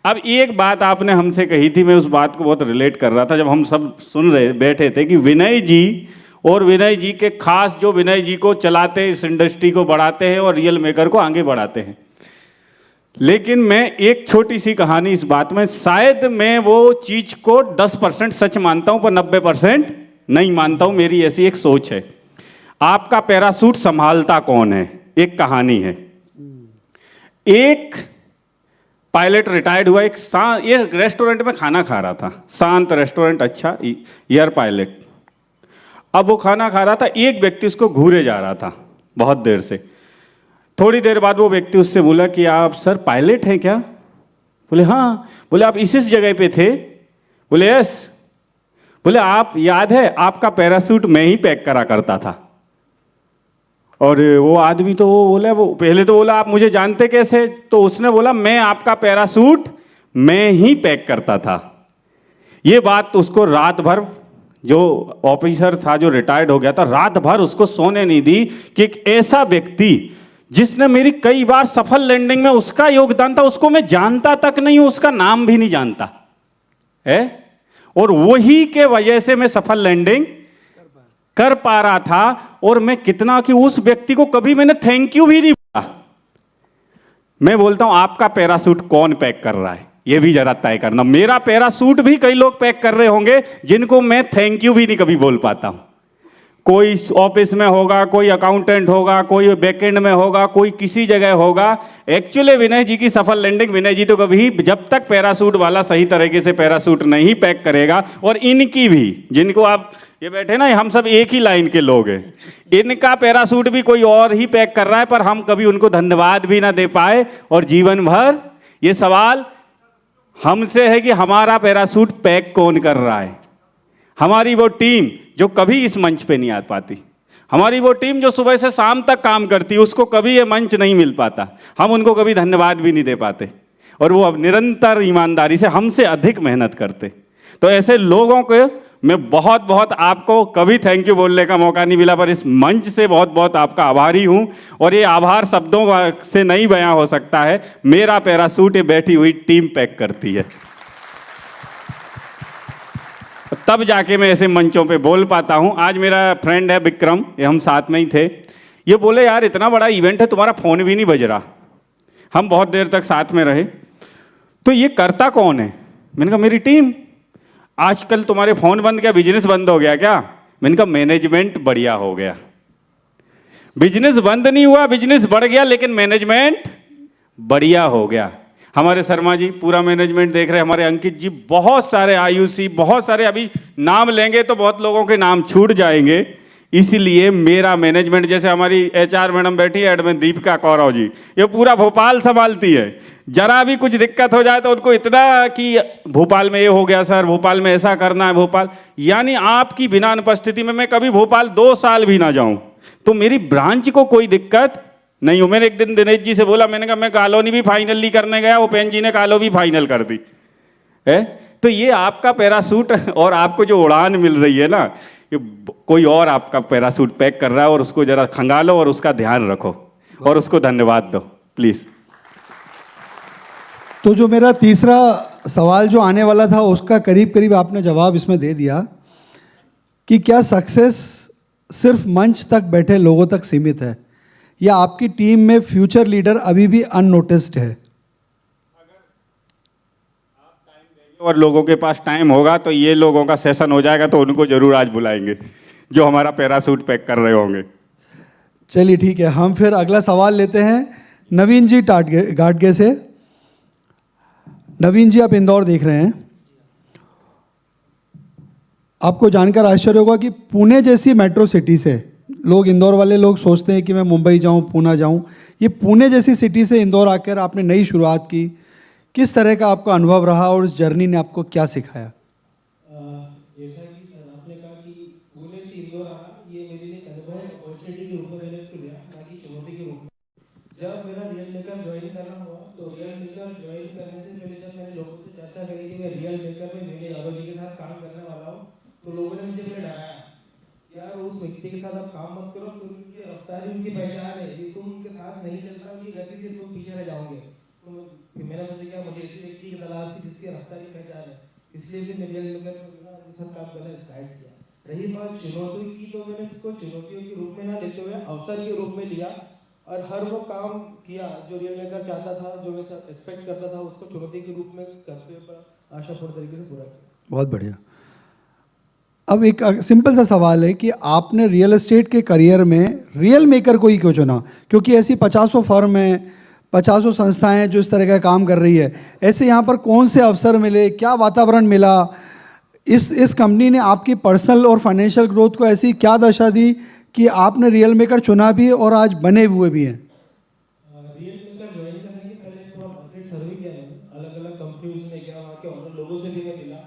अब एक बात आपने हमसे कही थी, मैं उस बात को बहुत रिलेट कर रहा था जब हम सब सुन रहे बैठे थे, कि विनय जी और विनय जी के खास, जो विनय जी को चलाते हैं, इस इंडस्ट्री को बढ़ाते हैं और रियल मेकर को आगे बढ़ाते हैं। लेकिन मैं एक छोटी सी कहानी इस बात में, शायद मैं वो चीज को 10% सच मानता हूं पर 90% नहीं मानता हूं। मेरी ऐसी एक सोच है। आपका पैरासूट संभालता कौन है? एक कहानी है। एक पायलट रिटायर्ड हुआ, ये रेस्टोरेंट में खाना खा रहा था, शांत रेस्टोरेंट, अच्छा, एयर पायलट। अब वो खाना खा रहा था, एक व्यक्ति उसको घूरे जा रहा था बहुत देर से। थोड़ी देर बाद वो व्यक्ति उससे बोला कि आप सर पायलट हैं क्या? बोले हाँ। बोले आप इस जगह पे थे? बोले यस। बोले आप याद है आपका पैरासूट मैं ही पैक करा करता था। और वो आदमी तो वो बोला, वो पहले तो बोला आप मुझे जानते कैसे, तो उसने बोला मैं आपका पैरासूट मैं ही पैक करता था। ये बात उसको रात भर, जो ऑफिसर था जो रिटायर्ड हो गया था, रात भर उसको सोने नहीं दी कि एक ऐसा व्यक्ति जिसने मेरी कई बार सफल लैंडिंग में उसका योगदान था, उसको मैं जानता तक नहीं हूं, उसका नाम भी नहीं जानता है, और वही के वजह से मैं सफल लैंडिंग कर पा रहा था। और मैं कितना कि उस व्यक्ति को कभी मैंने थैंक यू भी नहीं बोला। मैं बोलता हूं आपका पैरासूट कौन पैक कर रहा है, ये भी जरा तय करना। मेरा पैरासूट भी कई लोग पैक कर रहे होंगे जिनको मैं थैंक यू भी नहीं कभी बोल पाता हूं। कोई ऑफिस में होगा, कोई अकाउंटेंट होगा, कोई बैकएंड में होगा, कोई किसी जगह होगा। एक्चुअली विनय जी की सफल लैंडिंग, विनय जी तो कभी जब तक पैरासूट वाला सही तरीके से पैरासूट नहीं पैक करेगा, और इनकी भी, जिनको आप ये बैठे ना, हम सब एक ही लाइन के लोग हैं, इनका पैरासूट भी कोई और ही पैक कर रहा है, पर हम कभी उनको धन्यवाद भी ना दे पाए। और जीवन भर ये सवाल हमसे है कि हमारा पैरासूट पैक कौन कर रहा है। हमारी वो टीम जो कभी इस मंच पे नहीं आ पाती, हमारी वो टीम जो सुबह से शाम तक काम करती है, उसको कभी ये मंच नहीं मिल पाता, हम उनको कभी धन्यवाद भी नहीं दे पाते, और वो अब निरंतर ईमानदारी से हमसे अधिक मेहनत करते। तो ऐसे लोगों को मैं बहुत बहुत, आपको कभी थैंक यू बोलने का मौका नहीं मिला, पर इस मंच से बहुत बहुत आपका आभारी हूं। और ये आभार शब्दों से नहीं बयां हो सकता है। मेरा पैरासूट ये बैठी हुई टीम पैक करती है, तब जाके मैं ऐसे मंचों पे बोल पाता हूं। आज मेरा फ्रेंड है विक्रम, ये हम साथ में ही थे, ये बोले यार इतना बड़ा इवेंट है, तुम्हारा फोन भी नहीं बज रहा। हम बहुत देर तक साथ में रहे, तो ये करता कौन है? मैंने कहा मेरी टीम। आजकल तुम्हारे फोन बंद क्या, बिजनेस बंद हो गया क्या? मैंने कहा मैनेजमेंट बढ़िया हो गया। बिजनेस बंद नहीं हुआ, बिजनेस बढ़ गया, लेकिन मैनेजमेंट बढ़िया हो गया। हमारे शर्मा जी पूरा मैनेजमेंट देख रहे हैं, हमारे अंकित जी, बहुत सारे आयुषी, बहुत सारे, अभी नाम लेंगे तो बहुत लोगों के नाम छूट जाएंगे। इसलिए मेरा मैनेजमेंट, जैसे हमारी एचआर मैडम बैठी है एडमिन दीपिका कौरव जी, ये पूरा भोपाल संभालती है। जरा भी कुछ दिक्कत हो जाए तो उनको इतना कि भोपाल में ये हो गया सर, भोपाल में ऐसा करना है, भोपाल, यानी आपकी बिना अनुपस्थिति में मैं कभी भोपाल 2 साल भी ना जाऊं तो मेरी ब्रांच को कोई दिक्कत नहीं हो। मैंने एक दिन दिनेश जी से बोला, मैंने कहा मैं कॉलोनी भी फाइनली करने गया, उपेन जी ने कॉलो भी फाइनल कर दी है। तो ये आपका पैरासूट और आपको जो उड़ान मिल रही है ना, ये कोई और आपका पैरासूट पैक कर रहा है, और उसको जरा खंगालो और उसका ध्यान रखो और उसको धन्यवाद दो प्लीज। तो जो मेरा तीसरा सवाल जो आने वाला था, उसका करीब करीब आपने जवाब इसमें दे दिया कि क्या सक्सेस सिर्फ मंच तक बैठे लोगों तक सीमित है, या आपकी टीम में फ्यूचर लीडर अभी भी अननोटिस्ड है? और लोगों के पास टाइम होगा तो ये लोगों का सेशन हो जाएगा, तो उनको जरूर आज बुलाएंगे जो हमारा पैरासूट पैक कर रहे होंगे। चलिए ठीक है, हम फिर अगला सवाल लेते हैं नवीन जी घाटगे से। नवीन जी, आप इंदौर देख रहे हैं, आपको जानकर आश्चर्य होगा कि पुणे जैसी मेट्रो सिटी से लोग, इंदौर वाले लोग सोचते हैं कि मैं मुंबई जाऊं, पुणे जाऊं, ये पुणे जैसी सिटी से इंदौर आकर आपने नई शुरुआत की। किस तरह का आपका अनुभव रहा और इस जर्नी ने आपको क्या सिखाया? जैसा कि सर आपने कहा कि पुणे से इंदौर आना, ये मेरे लिए अनुभव अपॉर्चुनिटी के रूप में मैंने इसको लिया, ना कि चुनौती के रूप में। जब मेरा रियल मेकर ज्वाइन करना हुआ, तो रियल मेकर ज्वाइन करने से पहले जब मैंने लोगों से चर्चा करी कि मैं रियल मेकर में विनय यादव जी के साथ काम करने वाला हूँ, तो लोगों ने मुझे पहले डराया, यार उस व्यक्ति के साथ आप काम मत करो, तो उनकी रफ्तारी, उनकी पहचान है, ये तुम उनके साथ नहीं चल रहा, उनकी गति से तुम पीछे रह जाओगे। तो मैंने सोचा क्या मुझे ऐसे व्यक्ति की तलाश थी जिसकी रफ्तारी पहचान है, इसलिए भी मैं रियल मेकर के साथ काम करना स्टार्ट किया। रही बात चुनौती की, तो मैंने इसको चुनौतियों के रूप में ना लेते हुए अवसर के रूप में लिया, और हर वो काम किया जो रियल मेकर चाहता था, जो मैं एक्सपेक्ट करता था, उसको चुनौती के रूप में करते हुए आशापूर्ण तरीके से पूरा किया। बहुत बढ़िया। अब एक सिंपल सा सवाल है कि आपने रियल एस्टेट के करियर में रियल मेकर को ही क्यों चुना? क्योंकि ऐसी 50 फर्म हैं, 50 संस्थाएं जो इस तरह का काम कर रही है, ऐसे यहाँ पर कौन से अवसर मिले, क्या वातावरण मिला? इस कंपनी ने आपकी पर्सनल और फाइनेंशियल ग्रोथ को ऐसी क्या दशा दी कि आपने रियल मेकर चुना भी और आज बने हुए भी हैं? रियल मेकर ज्वाइन करने के पहले तो मार्केट सर्वे किया है, अलग अलग कंपनीज में गया, वहाँ के ऑनर लोगों से भी मैं मिला,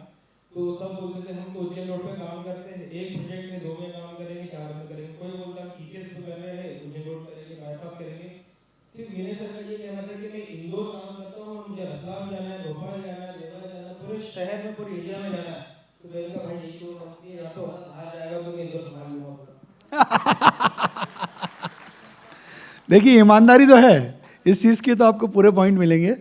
तो तो सब बोलते थे हम तो उज्जैन रोड पे काम करते हैं, एक प्रोजेक्ट में 2 में काम करेंगे, 4 में करेंगे। कोई बोलता हम ईसीएस पे कर रहे हैं, उज्जैन रोड करेंगे, बाईपास करेंगे। सिर्फ विनय सर का ये कहना था कि मैं इंदौर काम करता हूँ, मुझे रतलाम जाना है, भोपाल जाना है, देवरा जाना है, पूरे शहर में, पूरी इंडिया में जाना है। तो मैंने कहा भाई यही तो होती है, या तो आ जाएगा तो मैं इंदौर संभाल लूँगा। देखिए ईमानदारी तो है, इस चीज़ की तो आपको पूरे पॉइंट मिलेंगे।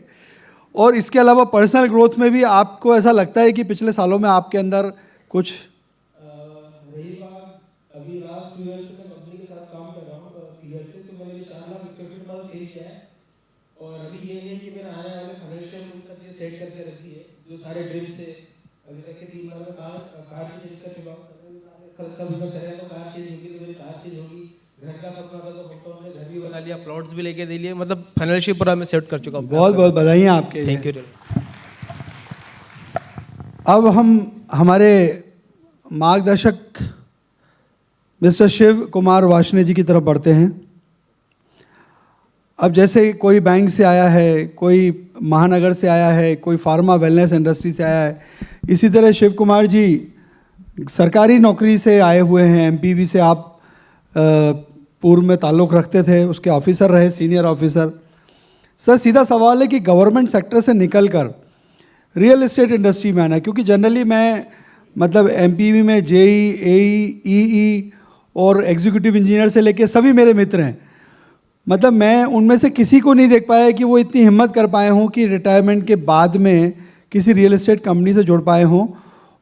और इसके अलावा पर्सनल ग्रोथ में भी आपको ऐसा लगता है कि पिछले सालों में आपके अंदर कुछ रही बात, अभी लास्ट 2 ईयर से मैं कंपनी के साथ काम कर रहा हूँ, तो ईयर से तो मैंने 4 लाख स्क्वायर फीट माल सेल किया है। और अभी ये है कि मैंने आने वाले फाइनेंशियल उसका सेट करके रखी है, जो सारे ड्रीम से अभी तक के 3 बार में कार भी चेंज कर चुका हूँ। कल का बिजनेस है तो कार चेंज होगी, तो मेरी कार चेंज होगी। घर का सपना था तो होमटाउन में घर भी बना लिया, प्लॉट्स भी लेके दे लिए, मतलब फाइनेंशियल पूरा मैं सेट कर चुका हूँ। बहुत बहुत बधाइयाँ आपके। Thank you. अब हम हमारे मार्गदर्शक मिस्टर शिव कुमार वाशने जी की तरफ बढ़ते हैं। अब जैसे कोई बैंक से आया है, कोई महानगर से आया है, कोई फार्मा वेलनेस इंडस्ट्री से आया है, इसी तरह शिव कुमार जी सरकारी नौकरी से आए हुए हैं। एमपीवी से आप पूर्व में ताल्लुक़ रखते थे, उसके ऑफिसर रहे, सीनियर ऑफिसर। सर सीधा सवाल है कि गवर्नमेंट सेक्टर से निकलकर रियल एस्टेट इंडस्ट्री में आना, क्योंकि जनरली मैं मतलब एमपीवी में जेई, एई, ईई और एग्जीक्यूटिव इंजीनियर से लेके सभी मेरे मित्र हैं, मतलब मैं उनमें से किसी को नहीं देख पाया कि वो इतनी हिम्मत कर पाए हों कि रिटायरमेंट के बाद में किसी रियल एस्टेट कंपनी से जुड़ पाए हों।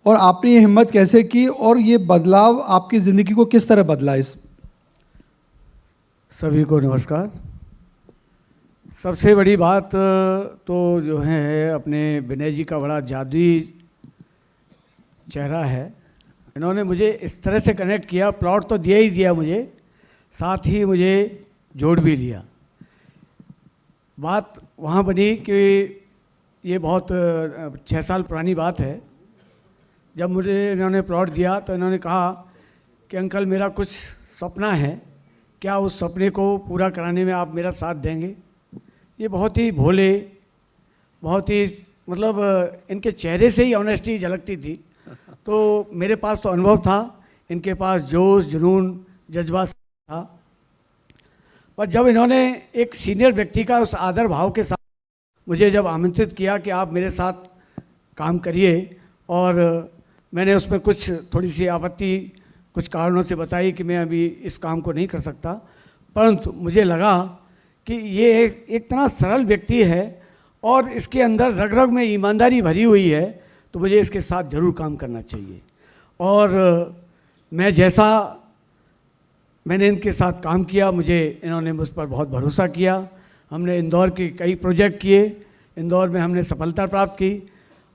और आपने ये हिम्मत कैसे की और ये बदलाव आपकी ज़िंदगी को किस तरह बदला? इस सभी को नमस्कार। सबसे बड़ी बात तो जो है अपने विनय जी का बड़ा जादुई चेहरा है। इन्होंने मुझे इस तरह से कनेक्ट किया, प्लॉट तो दिया ही दिया मुझे, साथ ही मुझे जोड़ भी लिया। बात वहाँ बनी कि ये बहुत 6 साल पुरानी बात है। जब मुझे इन्होंने प्लॉट दिया तो इन्होंने कहा कि अंकल मेरा कुछ सपना है, क्या उस सपने को पूरा कराने में आप मेरा साथ देंगे? ये बहुत ही भोले, बहुत ही मतलब इनके चेहरे से ही ऑनेस्टी झलकती थी। तो मेरे पास तो अनुभव था, इनके पास जोश, जुनून, जज्बा था। पर जब इन्होंने एक सीनियर व्यक्ति का उस आदर भाव के साथ मुझे जब आमंत्रित किया कि आप मेरे साथ काम करिए, और मैंने उसमें कुछ थोड़ी सी आपत्ति कुछ कारणों से बताई कि मैं अभी इस काम को नहीं कर सकता, परंतु मुझे लगा कि ये एक इतना सरल व्यक्ति है और इसके अंदर रग रग में ईमानदारी भरी हुई है, तो मुझे इसके साथ ज़रूर काम करना चाहिए। और मैं जैसा मैंने इनके साथ काम किया, मुझे इन्होंने मुझ पर बहुत भरोसा किया। हमने इंदौर के कई प्रोजेक्ट किए, इंदौर में हमने सफलता प्राप्त की,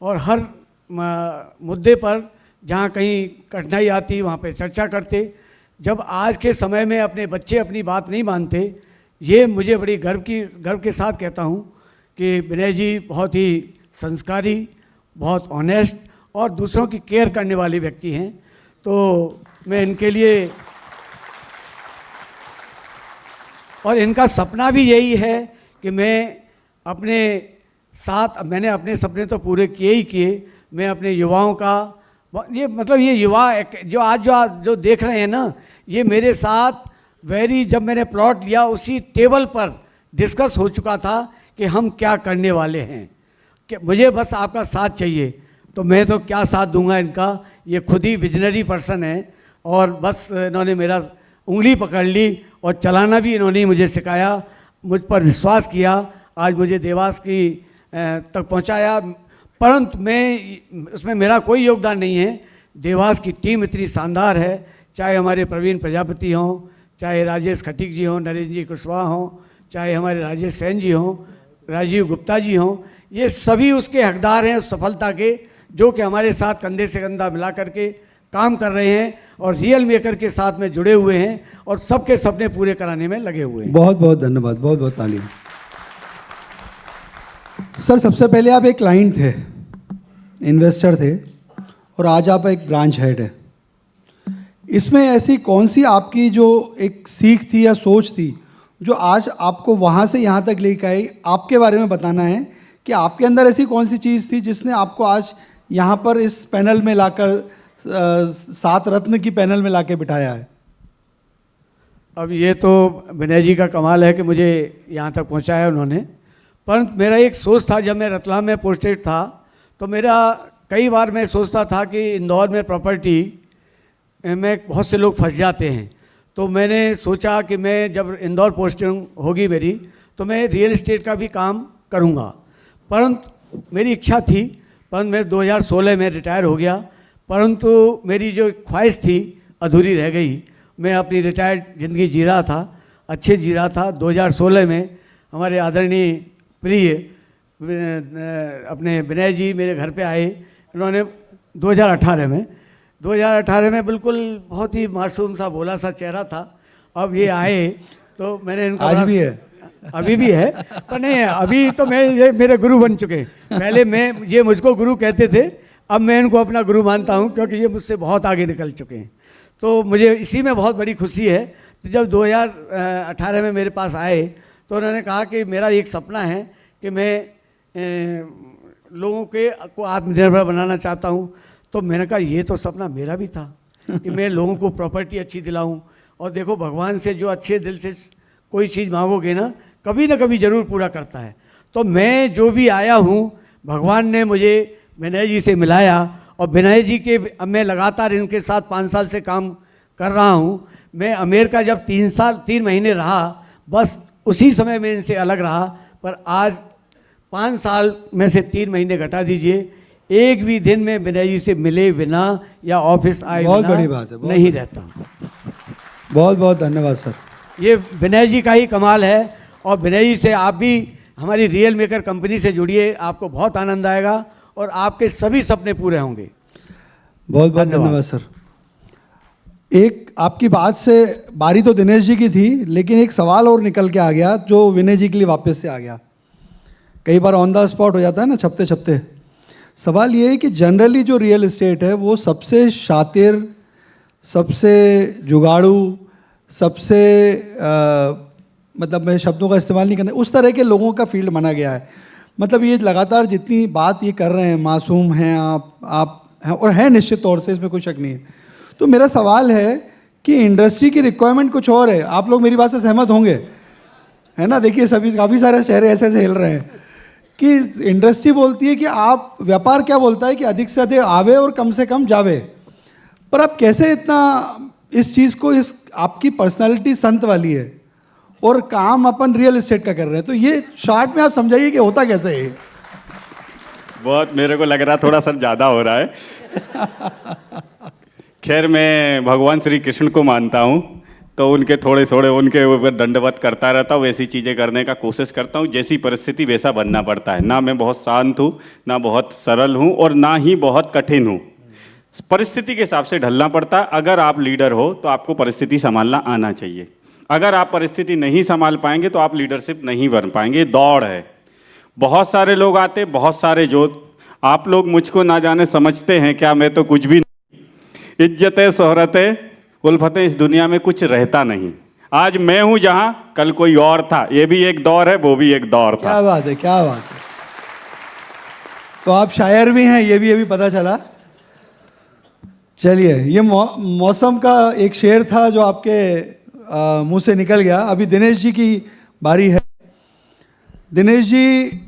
और हर मुद्दे पर जहाँ कहीं कठिनाई आती वहाँ पे चर्चा करते। जब आज के समय में अपने बच्चे अपनी बात नहीं मानते, ये मुझे बड़ी गर्व के साथ कहता हूँ कि विनय जी बहुत ही संस्कारी, बहुत ऑनेस्ट और दूसरों की केयर करने वाले व्यक्ति हैं। तो मैं इनके लिए, और इनका सपना भी यही है कि मैं अपने साथ, मैंने अपने सपने तो पूरे किए ही किए, मैं अपने युवाओं का, ये मतलब ये युवा जो आज जो देख रहे हैं ना, ये मेरे साथ जब मैंने प्लॉट लिया उसी टेबल पर डिस्कस हो चुका था कि हम क्या करने वाले हैं, कि मुझे बस आपका साथ चाहिए। तो मैं तो क्या साथ दूंगा इनका, ये खुद ही विजनरी पर्सन है, और बस इन्होंने मेरा उंगली पकड़ ली और चलाना भी इन्होंने मुझे सिखाया, मुझ पर विश्वास किया, आज मुझे देवास की तक पहुंचाया। परंतु मैं उसमें मेरा कोई योगदान नहीं है। देवास की टीम इतनी शानदार है, चाहे हमारे प्रवीण प्रजापति हों, चाहे राजेश खटीक जी हों, नरेंद्र जी कुशवाहा हों, चाहे हमारे राजेश सेन जी हों, राजीव गुप्ता जी हों, ये सभी उसके हकदार हैं उस सफलता के, जो कि हमारे साथ कंधे से कंधा मिला करके काम कर रहे हैं और रियल मेकर के साथ में जुड़े हुए हैं और सबके सपने पूरे कराने में लगे हुए हैं। बहुत बहुत धन्यवाद, बहुत बहुत तालियां। सर सबसे पहले आप एक क्लाइंट थे, इन्वेस्टर थे, और आज आप एक ब्रांच हेड है। इसमें ऐसी कौन सी आपकी जो एक सीख थी या सोच थी जो आज आपको वहाँ से यहाँ तक लेकर आई? आपके बारे में बताना है कि आपके अंदर ऐसी कौन सी चीज़ थी जिसने आपको आज यहाँ पर इस पैनल में लाकर 7 रत्न की पैनल में लाके बिठाया है? अब ये तो विनय जी का कमाल है कि मुझे यहाँ तक पहुँचाया उन्होंने। परंतु मेरा एक सोच था, जब मैं रतलाम में पोस्टेड था तो मेरा कई बार मैं सोचता था कि इंदौर में प्रॉपर्टी में बहुत से लोग फंस जाते हैं। तो मैंने सोचा कि मैं जब इंदौर पोस्टिंग होगी मेरी तो मैं रियल एस्टेट का भी काम करूँगा। परंतु मेरी इच्छा थी, परंतु मैं 2016 में रिटायर हो गया। परंतु मेरी जो ख्वाहिश थी अधूरी रह गई। मैं अपनी रिटायर्ड ज़िंदगी जी रहा था, अच्छे जी रहा था। 2016 में हमारे आदरणीय प्रिय अपने विनय जी मेरे घर पे आए। इन्होंने 2018 में बिल्कुल बहुत ही मासूम सा भोला सा चेहरा था। अब ये आए तो मैंने इनको आज भी है? अभी भी है पर नहीं है, अभी तो मैं ये मेरे गुरु बन चुके हैं। पहले मैं ये मुझको गुरु कहते थे, अब मैं इनको अपना गुरु मानता हूँ क्योंकि ये मुझसे बहुत आगे निकल चुके हैं। तो मुझे इसी में बहुत बड़ी खुशी है। तो जब 2018 में मेरे पास आए तो उन्होंने कहा कि मेरा एक सपना है कि मैं लोगों को आत्मनिर्भर बनाना चाहता हूँ। तो मैंने कहा ये तो सपना मेरा भी था कि मैं लोगों को प्रॉपर्टी अच्छी दिलाऊं। और देखो भगवान से जो अच्छे दिल से कोई चीज़ मांगोगे ना कभी ज़रूर पूरा करता है। तो मैं जो भी आया हूँ भगवान ने मुझे विनय जी से मिलाया और विनय जी के मैं लगातार इनके साथ 5 साल से काम कर रहा हूँ। मैं अमेरिका जब 3 महीने रहा बस उसी समय में इनसे अलग रहा। पर आज 5 साल में से 3 महीने घटा दीजिए, एक भी दिन में विनय जी से मिले बिना या ऑफिस आए बहुत बिना बड़ी बात है, बहुत नहीं रहता। बहुत बहुत धन्यवाद सर। ये विनय जी का ही कमाल है। और विनय जी से आप भी हमारी रियल मेकर कंपनी से जुड़िए, आपको बहुत आनंद आएगा और आपके सभी सपने पूरे होंगे। बहुत बहुत धन्यवाद सर। एक आपकी बात से बारी तो दिनेश जी की थी, लेकिन एक सवाल और निकल के आ गया जो विनय जी के लिए वापस से आ गया। कई बार ऑन द स्पॉट हो जाता है ना, छपते छपते। सवाल ये है कि जनरली जो रियल एस्टेट है वो सबसे शातिर, सबसे जुगाड़ू, सबसे मतलब मैं शब्दों का इस्तेमाल नहीं करना, उस तरह के लोगों का फील्ड माना गया है। मतलब ये लगातार जितनी बात ये कर रहे हैं, मासूम हैं आप हैं और हैं निश्चित तौर से, इसमें कोई शक नहीं है। तो मेरा सवाल है कि इंडस्ट्री की रिक्वायरमेंट कुछ और है। आप लोग मेरी बात से सहमत होंगे, है ना? देखिए सभी काफ़ी सारे चेहरे ऐसे ऐसे हिल रहे हैं कि इंडस्ट्री बोलती है कि आप, व्यापार क्या बोलता है कि अधिक से अधिक आवे और कम से कम जावे। पर आप कैसे इतना इस चीज़ को, इस आपकी पर्सनालिटी संत वाली है और काम अपन रियल एस्टेट का कर रहे हैं, तो ये शॉर्ट में आप समझाइए कि होता कैसे है? बहुत मेरे को लग रहा थोड़ा सा ज़्यादा हो रहा है। खैर मैं भगवान श्री कृष्ण को मानता हूँ, तो उनके थोड़े उनके ऊपर दंडवत करता रहता हूँ, वैसी चीज़ें करने का कोशिश करता हूँ। जैसी परिस्थिति वैसा बनना पड़ता है। ना मैं बहुत शांत हूँ, ना बहुत सरल हूँ और ना ही बहुत कठिन हूँ। परिस्थिति के हिसाब से ढलना पड़ता है। अगर आप लीडर हो तो आपको परिस्थिति संभालना आना चाहिए। अगर आप परिस्थिति नहीं संभाल पाएंगे तो आप लीडरशिप नहीं बन पाएंगे। दौड़ है, बहुत सारे लोग आते, बहुत सारे जो आप लोग मुझको ना जाने समझते हैं क्या, मैं तो कुछ भी नहीं। इज्जतें, शोहरतें, उल्फतें, इस दुनिया में कुछ रहता नहीं। आज मैं हूं जहां कल कोई और था। ये भी एक दौर है, वो भी एक दौर था। क्या बात है, क्या बात है। तो आप शायर भी हैं, ये भी पता चला। चलिए, ये मौसम का एक शेर था जो आपके मुंह से निकल गया। अभी दिनेश जी की बारी है। दिनेश जी,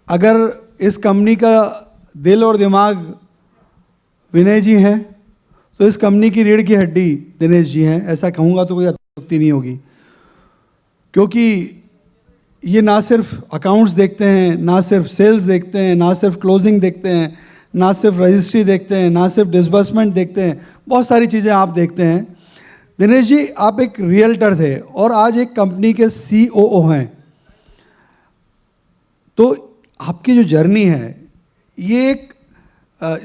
अगर इस कंपनी का दिल और दिमाग विनय जी हैं तो इस कंपनी की रीढ़ की हड्डी दिनेश जी हैं। ऐसा कहूँगा तो कोई अत्युक्ति नहीं होगी, क्योंकि ये ना सिर्फ अकाउंट्स देखते हैं, ना सिर्फ सेल्स देखते हैं, ना सिर्फ क्लोजिंग देखते हैं, ना सिर्फ रजिस्ट्री देखते हैं, ना सिर्फ डिसबर्समेंट देखते हैं, बहुत सारी चीज़ें आप देखते हैं। दिनेश जी, आप एक रियल्टर थे और आज एक कंपनी के COO हैं। तो आपकी जो जर्नी है ये एक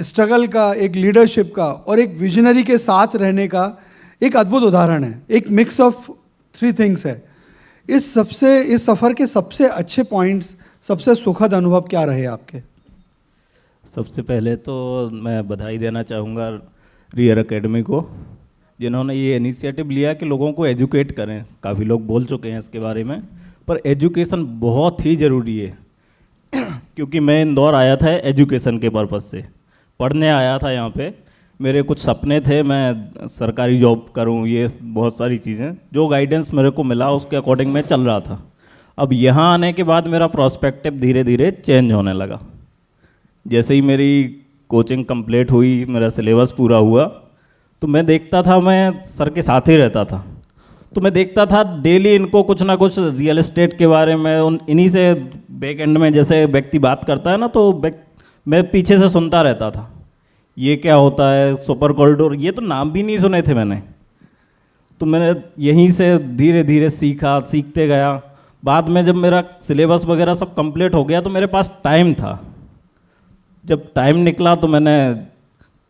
स्ट्रगल का, एक लीडरशिप का और एक विजनरी के साथ रहने का एक अद्भुत उदाहरण है। एक मिक्स ऑफ 3 थिंग्स है। इस सफ़र के सबसे अच्छे पॉइंट्स, सबसे सुखद अनुभव क्या रहे आपके? सबसे पहले तो मैं बधाई देना चाहूँगा रियर एकेडमी को, जिन्होंने ये इनिशिएटिव लिया कि लोगों को एजुकेट करें। काफ़ी लोग बोल चुके हैं इसके बारे में, पर एजुकेशन बहुत ही ज़रूरी है। क्योंकि मैं इंदौर आया था एजुकेशन के पर्पज़ से, पढ़ने आया था यहाँ पे। मेरे कुछ सपने थे, मैं सरकारी जॉब करूँ, ये बहुत सारी चीज़ें जो गाइडेंस मेरे को मिला उसके अकॉर्डिंग मैं चल रहा था। अब यहाँ आने के बाद मेरा प्रोस्पेक्टिव धीरे धीरे चेंज होने लगा। जैसे ही मेरी कोचिंग कंप्लीट हुई, मेरा सिलेबस पूरा हुआ, तो मैं देखता था, मैं सर के साथ ही रहता था, तो मैं देखता था डेली इनको कुछ ना कुछ रियल एस्टेट के बारे में, इन्हीं से बैक एंड में जैसे व्यक्ति बात करता है ना, तो मैं पीछे से सुनता रहता था, ये क्या होता है, सुपर कॉरिडोर, ये तो नाम भी नहीं सुने थे मैंने। तो मैंने यहीं से धीरे धीरे सीखते गया। बाद में जब मेरा सिलेबस वगैरह सब कंप्लीट हो गया तो मेरे पास टाइम था। जब टाइम निकला तो मैंने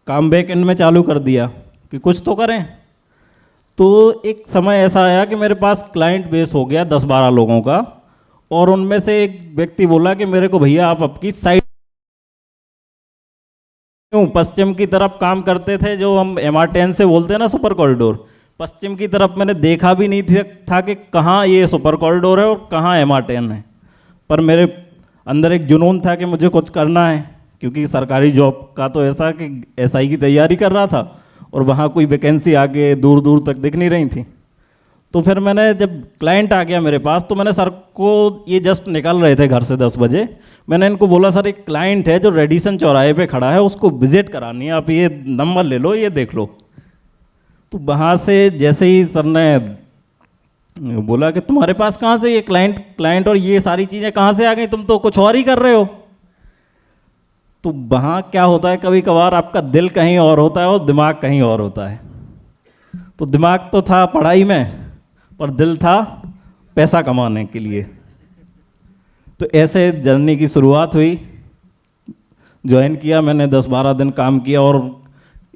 काम बैक एंड में चालू कर दिया कि कुछ तो करें। तो एक समय ऐसा आया कि मेरे पास क्लाइंट बेस हो गया 10-12 लोगों का, और उनमें से एक व्यक्ति बोला कि मेरे को भैया आप आपकी साइड पश्चिम की तरफ काम करते थे, जो हम MR10 से बोलते हैं ना सुपर कॉरिडोर, पश्चिम की तरफ मैंने देखा भी नहीं था कि कहाँ ये सुपर कॉरिडोर है और कहाँ MR10 है। पर मेरे अंदर एक जुनून था कि मुझे कुछ करना है, क्योंकि सरकारी जॉब का तो ऐसा कि SI की तैयारी कर रहा था और वहाँ कोई वैकेंसी आगे दूर दूर तक दिख नहीं रही थी। तो फिर मैंने, जब क्लाइंट आ गया मेरे पास, तो मैंने सर को, ये जस्ट निकल रहे थे घर से 10 बजे, मैंने इनको बोला सर एक क्लाइंट है जो रेडिसन चौराहे पे खड़ा है, उसको विजिट करानी है, आप ये नंबर ले लो, ये देख लो। तो वहाँ से जैसे ही सर ने बोला कि तुम्हारे पास कहाँ से ये क्लाइंट और ये सारी चीज़ें कहाँ से आ गई, तुम तो कुछ और ही कर रहे हो। तो वहाँ क्या होता है, कभी कभार आपका दिल कहीं और होता है और दिमाग कहीं और होता है। तो दिमाग तो था पढ़ाई में, पर दिल था पैसा कमाने के लिए। तो ऐसे जर्नी की शुरुआत हुई, ज्वाइन किया मैंने, 10-12 दिन काम किया, और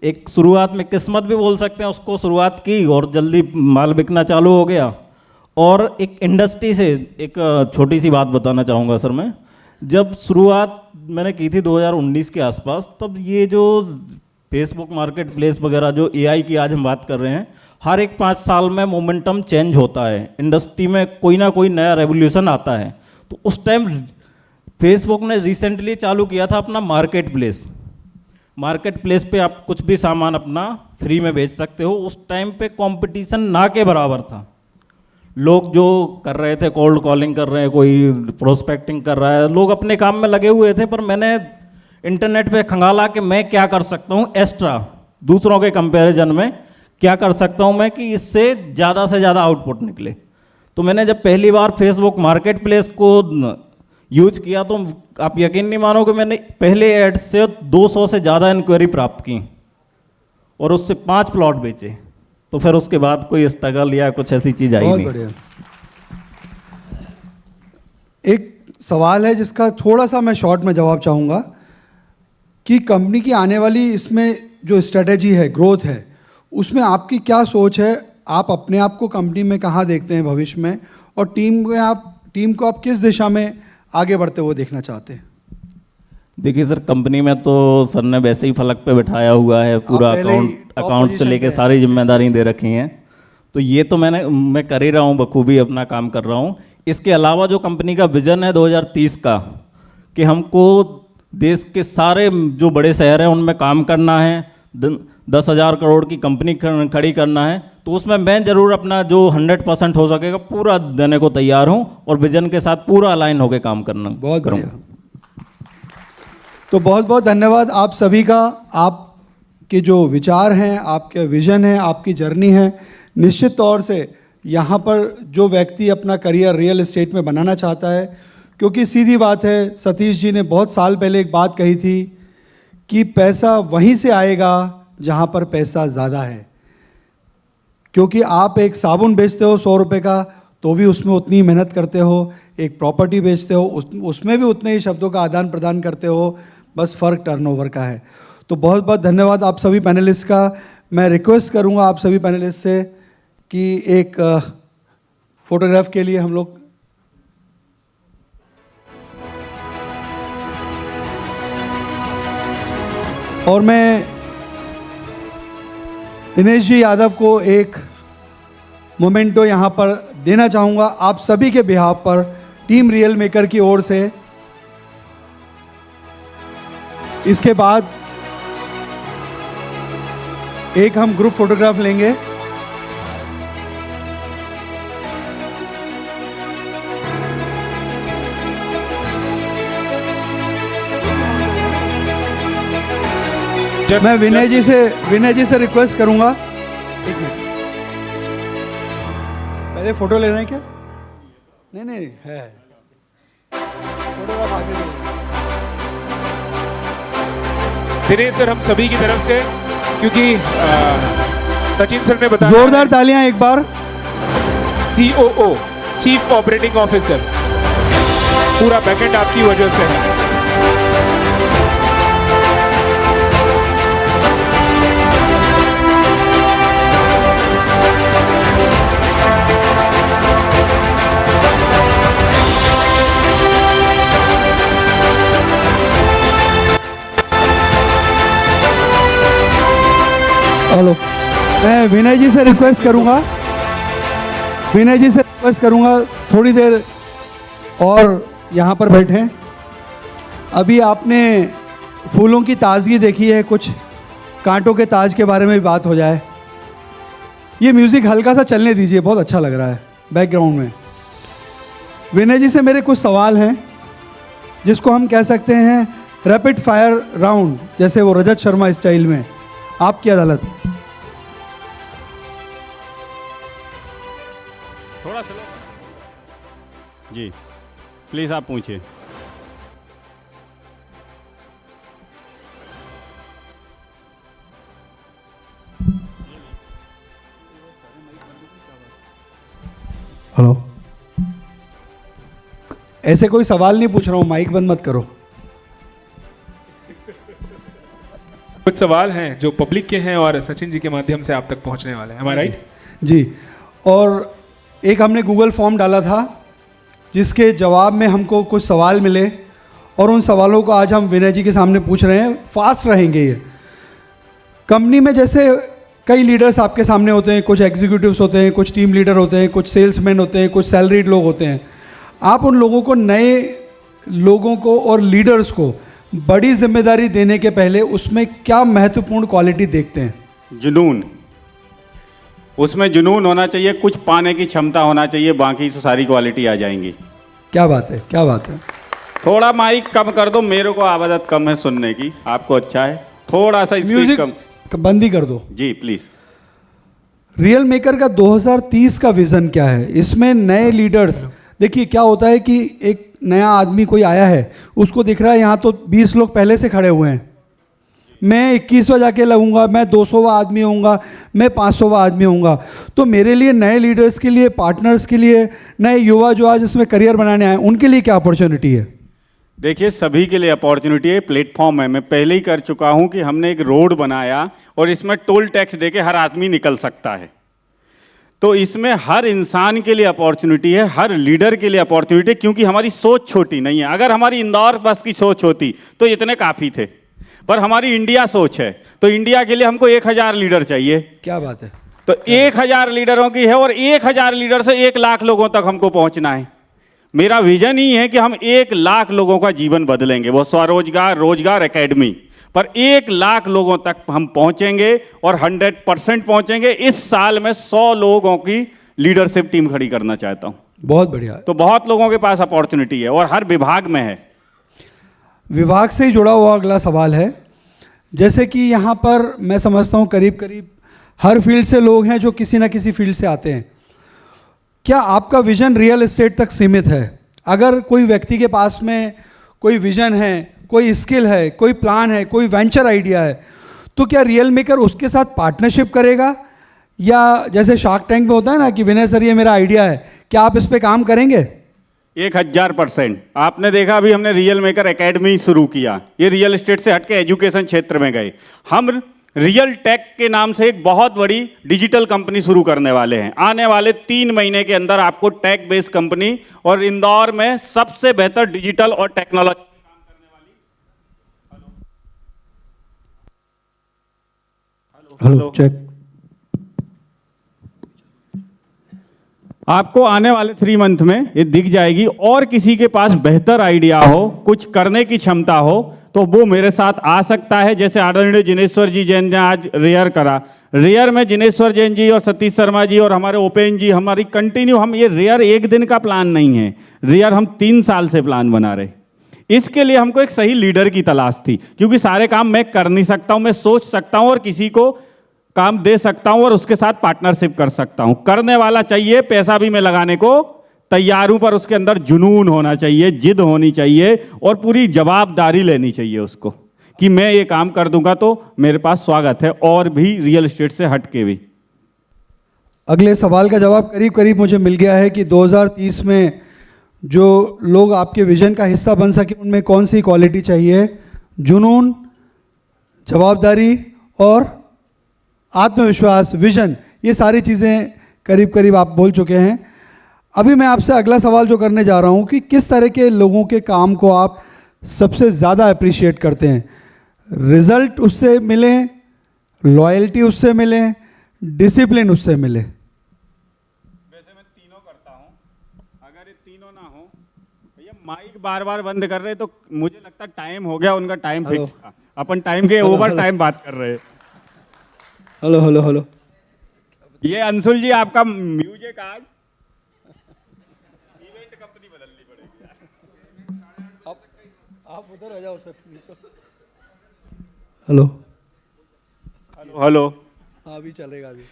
एक शुरुआत में किस्मत भी बोल सकते हैं उसको, शुरुआत की और जल्दी माल बिकना चालू हो गया। और एक इंडस्ट्री से एक छोटी सी बात बताना चाहूँगा सर मैं, जब शुरुआत मैंने की थी 2019 के आसपास, तब ये जो फेसबुक मार्केट प्लेस वगैरह जो AI की आज हम बात कर रहे हैं, हर एक 5 साल में मोमेंटम चेंज होता है, इंडस्ट्री में कोई ना कोई नया रेवोल्यूशन आता है। तो उस टाइम फेसबुक ने रिसेंटली चालू किया था अपना मार्केट प्लेस पे आप कुछ भी सामान अपना फ्री में बेच सकते हो। उस टाइम पे कंपटीशन ना के बराबर था। लोग जो कर रहे थे, कोल्ड कॉलिंग कर रहे हैं, कोई प्रोस्पेक्टिंग कर रहा है, लोग अपने काम में लगे हुए थे, पर मैंने इंटरनेट पे खंगाला कि मैं क्या कर सकता हूँ एक्स्ट्रा, दूसरों के कंपैरिजन में क्या कर सकता हूँ मैं कि इससे ज़्यादा से ज़्यादा आउटपुट निकले। तो मैंने जब पहली बार फेसबुक मार्केट प्लेस को यूज किया, तो आप यकीन नहीं मानोगे, मैंने पहले ऐड से 200 से ज़्यादा इंक्वायरी प्राप्त की और उससे 5 प्लॉट बेचे। तो फिर उसके बाद कोई स्ट्रगल या कुछ ऐसी चीज़ आई नहीं। बढ़िया। एक सवाल है जिसका थोड़ा सा मैं शॉर्ट में जवाब चाहूँगा कि कंपनी की आने वाली इसमें जो स्ट्रेटेजी है, ग्रोथ है, उसमें आपकी क्या सोच है? आप अपने आप को कंपनी में कहाँ देखते हैं भविष्य में, और टीम को आप किस दिशा में आगे बढ़ते हुए देखना चाहते हैं? देखिए सर, कंपनी में तो सर ने वैसे ही फलक पे बिठाया हुआ है, पूरा अकाउंट से लेके सारी जिम्मेदारी दे रखी हैं। तो ये तो मैं कर ही रहा हूँ, बखूबी अपना काम कर रहा हूँ। इसके अलावा जो कंपनी का विजन है 2030 का, कि हमको देश के सारे जो बड़े शहर हैं उनमें काम करना है, 10,000 करोड़ की कंपनी खड़ी करना है, तो उसमें मैं ज़रूर अपना जो 100% हो सकेगा पूरा देने को तैयार हूँ और विजन के साथ पूरा अलाइन होकर काम करना करूँगा। तो बहुत बहुत धन्यवाद आप सभी का। आपके जो विचार हैं, आपके विजन है, आपकी जर्नी है, निश्चित तौर से यहाँ पर जो व्यक्ति अपना करियर रियल एस्टेट में बनाना चाहता है, क्योंकि सीधी बात है, सतीश जी ने बहुत साल पहले एक बात कही थी कि पैसा वहीं से आएगा जहाँ पर पैसा ज़्यादा है। क्योंकि आप एक साबुन बेचते हो 100 रुपये का, तो भी उसमें उतनी मेहनत करते हो, एक प्रॉपर्टी बेचते हो उसमें भी उतने ही शब्दों का आदान प्रदान करते हो, बस फ़र्क टर्नओवर का है। तो बहुत बहुत धन्यवाद आप सभी पैनलिस्ट का। मैं रिक्वेस्ट करूंगा आप सभी पैनलिस्ट से कि एक फोटोग्राफ के लिए हम लोग और मैं दिनेश जी यादव को एक मोमेंटो यहाँ पर देना चाहूँगा आप सभी के बिहाफ पर, टीम रियल मेकर की ओर से। इसके बाद एक हम ग्रुप फोटोग्राफ लेंगे। मैं विनय जी से रिक्वेस्ट करूंगा, एक मिनट, पहले फोटो लेना है क्या? नहीं है, फोटोग्राफ आगे दो। दिनेश सर, हम सभी की तरफ से, क्योंकि सचिन सर ने बताया, जोरदार तालियां एक बार। COO, चीफ ऑपरेटिंग ऑफिसर, पूरा बैकएंड आपकी वजह से है। हेलो, मैं विनय जी से रिक्वेस्ट करूंगा थोड़ी देर और यहाँ पर बैठें। अभी आपने फूलों की ताजगी देखी है, कुछ कांटों के ताज के बारे में भी बात हो जाए। ये म्यूज़िक हल्का सा चलने दीजिए, बहुत अच्छा लग रहा है बैकग्राउंड में। विनय जी से मेरे कुछ सवाल हैं जिसको हम कह सकते हैं रैपिड फायर राउंड, जैसे वो रजत शर्मा स्टाइल में। आपकी अदालत। थोड़ा स्लो जी, प्लीज आप पूछिए। हेलो, ऐसे कोई सवाल नहीं पूछ रहा हूं, माइक बंद मत करो। कुछ सवाल हैं जो पब्लिक के हैं और सचिन जी के माध्यम से आप तक पहुंचने वाले हैं, हमारा राइट? जी, और एक हमने गूगल फॉर्म डाला था जिसके जवाब में हमको कुछ सवाल मिले और उन सवालों को आज हम विनय जी के सामने पूछ रहे हैं। फास्ट रहेंगे ये। कंपनी में जैसे कई लीडर्स आपके सामने होते हैं, कुछ एग्जीक्यूटिव्स होते हैं, कुछ टीम लीडर होते हैं, कुछ सेल्समैन होते हैं, कुछ सैलरीड लोग होते हैं। आप उन लोगों को, नए लोगों को और लीडर्स को बड़ी जिम्मेदारी देने के पहले उसमें क्या महत्वपूर्ण क्वालिटी देखते हैं? जुनून, उसमें जुनून होना चाहिए, कुछ पाने की क्षमता होना चाहिए, बाकी तो सारी क्वालिटी आ जाएंगी। क्या बात है, क्या बात है। थोड़ा माइक कम कर दो, मेरे को आवाज़ कम है सुनने की, आपको अच्छा है, थोड़ा सा म्यूजिक कम बंद ही कर दो जी प्लीज। रियल मेकर का 2030 का विजन क्या है? इसमें नए लीडर्स, देखिए क्या होता है कि एक नया आदमी कोई आया है, उसको दिख रहा है यहाँ तो 20 लोग पहले से खड़े हुए हैं, मैं 21वां जाके लगूंगा, मैं 200वां आदमी होऊंगा, मैं 500वां आदमी होऊंगा। तो मेरे लिए, नए लीडर्स के लिए, पार्टनर्स के लिए, नए युवा जो आज इसमें करियर बनाने आए, उनके लिए क्या अपॉर्चुनिटी है? देखिए, सभी के लिए अपॉर्चुनिटी है, प्लेटफॉर्म है। मैं पहले ही कर चुका हूं कि हमने एक रोड बनाया और इसमें टोल टैक्स देके हर आदमी निकल सकता है। तो इसमें हर इंसान के लिए अपॉर्चुनिटी है, हर लीडर के लिए अपॉर्चुनिटी है, क्योंकि हमारी सोच छोटी नहीं है। अगर हमारी इंदौर बस की सोच होती तो इतने काफ़ी थे, पर हमारी इंडिया सोच है, तो इंडिया के लिए हमको 1000 लीडर चाहिए। क्या बात है। तो 1000 लीडरों की है और 1000 लीडर से 1 लाख लोगों तक हमको पहुंचना है। मेरा विजन ही है कि हम 1 लाख लोगों का जीवन बदलेंगे, वो स्वरोजगार, रोजगार, एकेडमी पर 1 लाख लोगों तक हम पहुंचेंगे और 100% पहुंचेंगे। इस साल में 100 लोगों की लीडरशिप टीम खड़ी करना चाहता हूं। बहुत बढ़िया। तो बहुत लोगों के पास अपॉर्चुनिटी है और हर विभाग में है। विभाग से ही जुड़ा हुआ अगला सवाल है, जैसे कि यहाँ पर मैं समझता हूँ करीब करीब हर फील्ड से लोग हैं जो किसी ना किसी फील्ड से आते हैं। क्या आपका विजन रियल एस्टेट तक सीमित है? अगर कोई व्यक्ति के पास में कोई विजन है, कोई स्किल है, कोई प्लान है, कोई वेंचर आइडिया है, तो क्या रियल मेकर उसके साथ पार्टनरशिप करेगा, या जैसे शार्क टैंक में होता है ना कि विनय सर ये मेरा आइडिया है, क्या आप इस पे काम करेंगे? 1000%। आपने देखा अभी हमने रियल मेकर एकेडमी शुरू किया, ये रियल एस्टेट से हटके एजुकेशन क्षेत्र में गए। हम रियल टेक के नाम से एक बहुत बड़ी डिजिटल कंपनी शुरू करने वाले हैं। आने वाले 3 महीने के अंदर आपको टेक बेस्ड कंपनी और इंदौर में सबसे बेहतर डिजिटल और टेक्नोलॉजी काम करने वाली। Hello check. आपको आने वाले 3 मंथ में ये दिख जाएगी। और किसी के पास बेहतर आइडिया हो, कुछ करने की क्षमता हो, तो वो मेरे साथ आ सकता है। जैसे आदरणीय जिनेश्वर जी जैन ने आज रेयर करा, रेयर में जिनेश्वर जैन जी और सतीश शर्मा जी और हमारे ओपेन जी, हमारी कंटिन्यू, हम ये रेयर एक दिन का प्लान नहीं है, रेयर हम 3 साल से प्लान बना रहे। इसके लिए हमको एक सही लीडर की तलाश थी, क्योंकि सारे काम मैं कर नहीं सकता हूँ, मैं सोच सकता हूँ और किसी को काम दे सकता हूँ और उसके साथ पार्टनरशिप कर सकता हूँ। करने वाला चाहिए, पैसा भी मैं लगाने को तैयार हूँ, पर उसके अंदर जुनून होना चाहिए, जिद होनी चाहिए और पूरी जवाबदारी लेनी चाहिए उसको कि मैं ये काम कर दूंगा। तो मेरे पास स्वागत है और भी रियल एस्टेट से हट के भी। अगले सवाल का जवाब करीब करीब मुझे मिल गया है कि 2030 में जो लोग आपके विजन का हिस्सा बन सके उनमें कौन सी क्वालिटी चाहिए? जुनून, जवाबदारी और आत्मविश्वास, विजन, ये सारी चीज़ें करीब करीब आप बोल चुके हैं। अभी मैं आपसे अगला सवाल जो करने जा रहा हूँ कि किस तरह के लोगों के काम को आप सबसे ज़्यादा अप्रिशिएट करते हैं? रिजल्ट उससे मिले, लॉयल्टी उससे मिले, डिसिप्लिन उससे मिले? वैसे मैं तीनों करता हूँ। अगर ये तीनों ना हो, भैया माइक बार बार बंद कर रहे तो मुझे लगता टाइम हो गया, उनका टाइम फिक्स था, अपन टाइम के ओवर टाइम बात कर रहे हैं। हेलो हेलो हेलो, ये अंशुल जी आपका म्यूजिक आज इवेंट कंपनी बदलनी पड़ेगी। आप उधर आ जाओ सर। हेलो हेलो हेलो, हाँ अभी चलेगा अभी।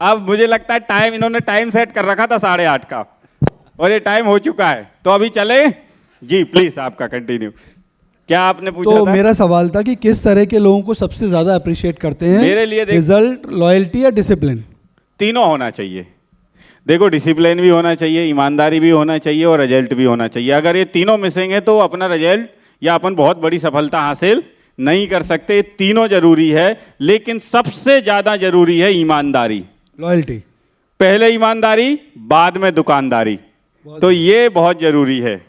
अब मुझे लगता है टाइम, इन्होंने टाइम सेट कर रखा था 8:30 का और ये टाइम हो चुका है, तो अभी चले जी। प्लीज आपका कंटिन्यू। क्या आपने पूछा तो था? मेरा सवाल था कि किस तरह के लोगों को सबसे ज्यादा अप्रिशिएट करते हैं? मेरे लिए रिजल्ट, लॉयल्टी या डिसिप्लिन? तीनों होना चाहिए। देखो, डिसिप्लिन भी होना चाहिए, ईमानदारी भी होना चाहिए और रिजल्ट भी होना चाहिए। अगर ये तीनों मिसिंग है तो अपना रिजल्ट या अपन बहुत बड़ी सफलता हासिल नहीं कर सकते। तीनों जरूरी है, लेकिन सबसे ज्यादा जरूरी है ईमानदारी, लॉयल्टी। पहले ईमानदारी, बाद में दुकानदारी, तो ये बहुत जरूरी है।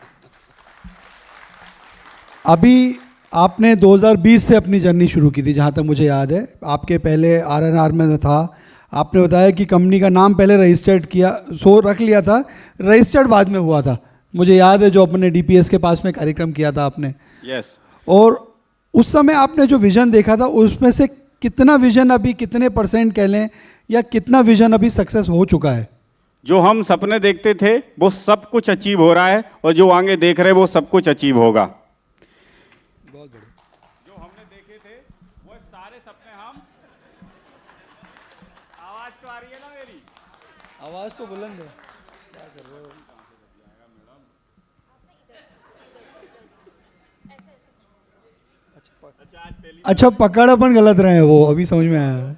अभी आपने 2020 से अपनी जर्नी शुरू की थी, जहाँ तक मुझे याद है। आपके पहले आरएनआर में था, आपने बताया कि कंपनी का नाम पहले रजिस्टर्ड किया, रख लिया था, रजिस्टर्ड बाद में हुआ था, मुझे याद है, जो अपने डीपीएस के पास में कार्यक्रम किया था आपने। यस। और उस समय आपने जो विजन देखा था, उसमें से कितना विजन अभी, कितने % कह लें, या कितना विजन अभी सक्सेस हो चुका है? जो हम सपने देखते थे वो सब कुछ अचीव हो रहा है और जो आगे देख रहे हैं वो सब कुछ अचीव होगा। जो हमने देखे थे वो सारे सपने हम, आवाज तो आ रही है ना मेरी? आवाज तो बुलंद है। क्या कर रहे हो? अच्छा, पकड़ अपन गलत रहे हैं, वो अभी समझ में आया।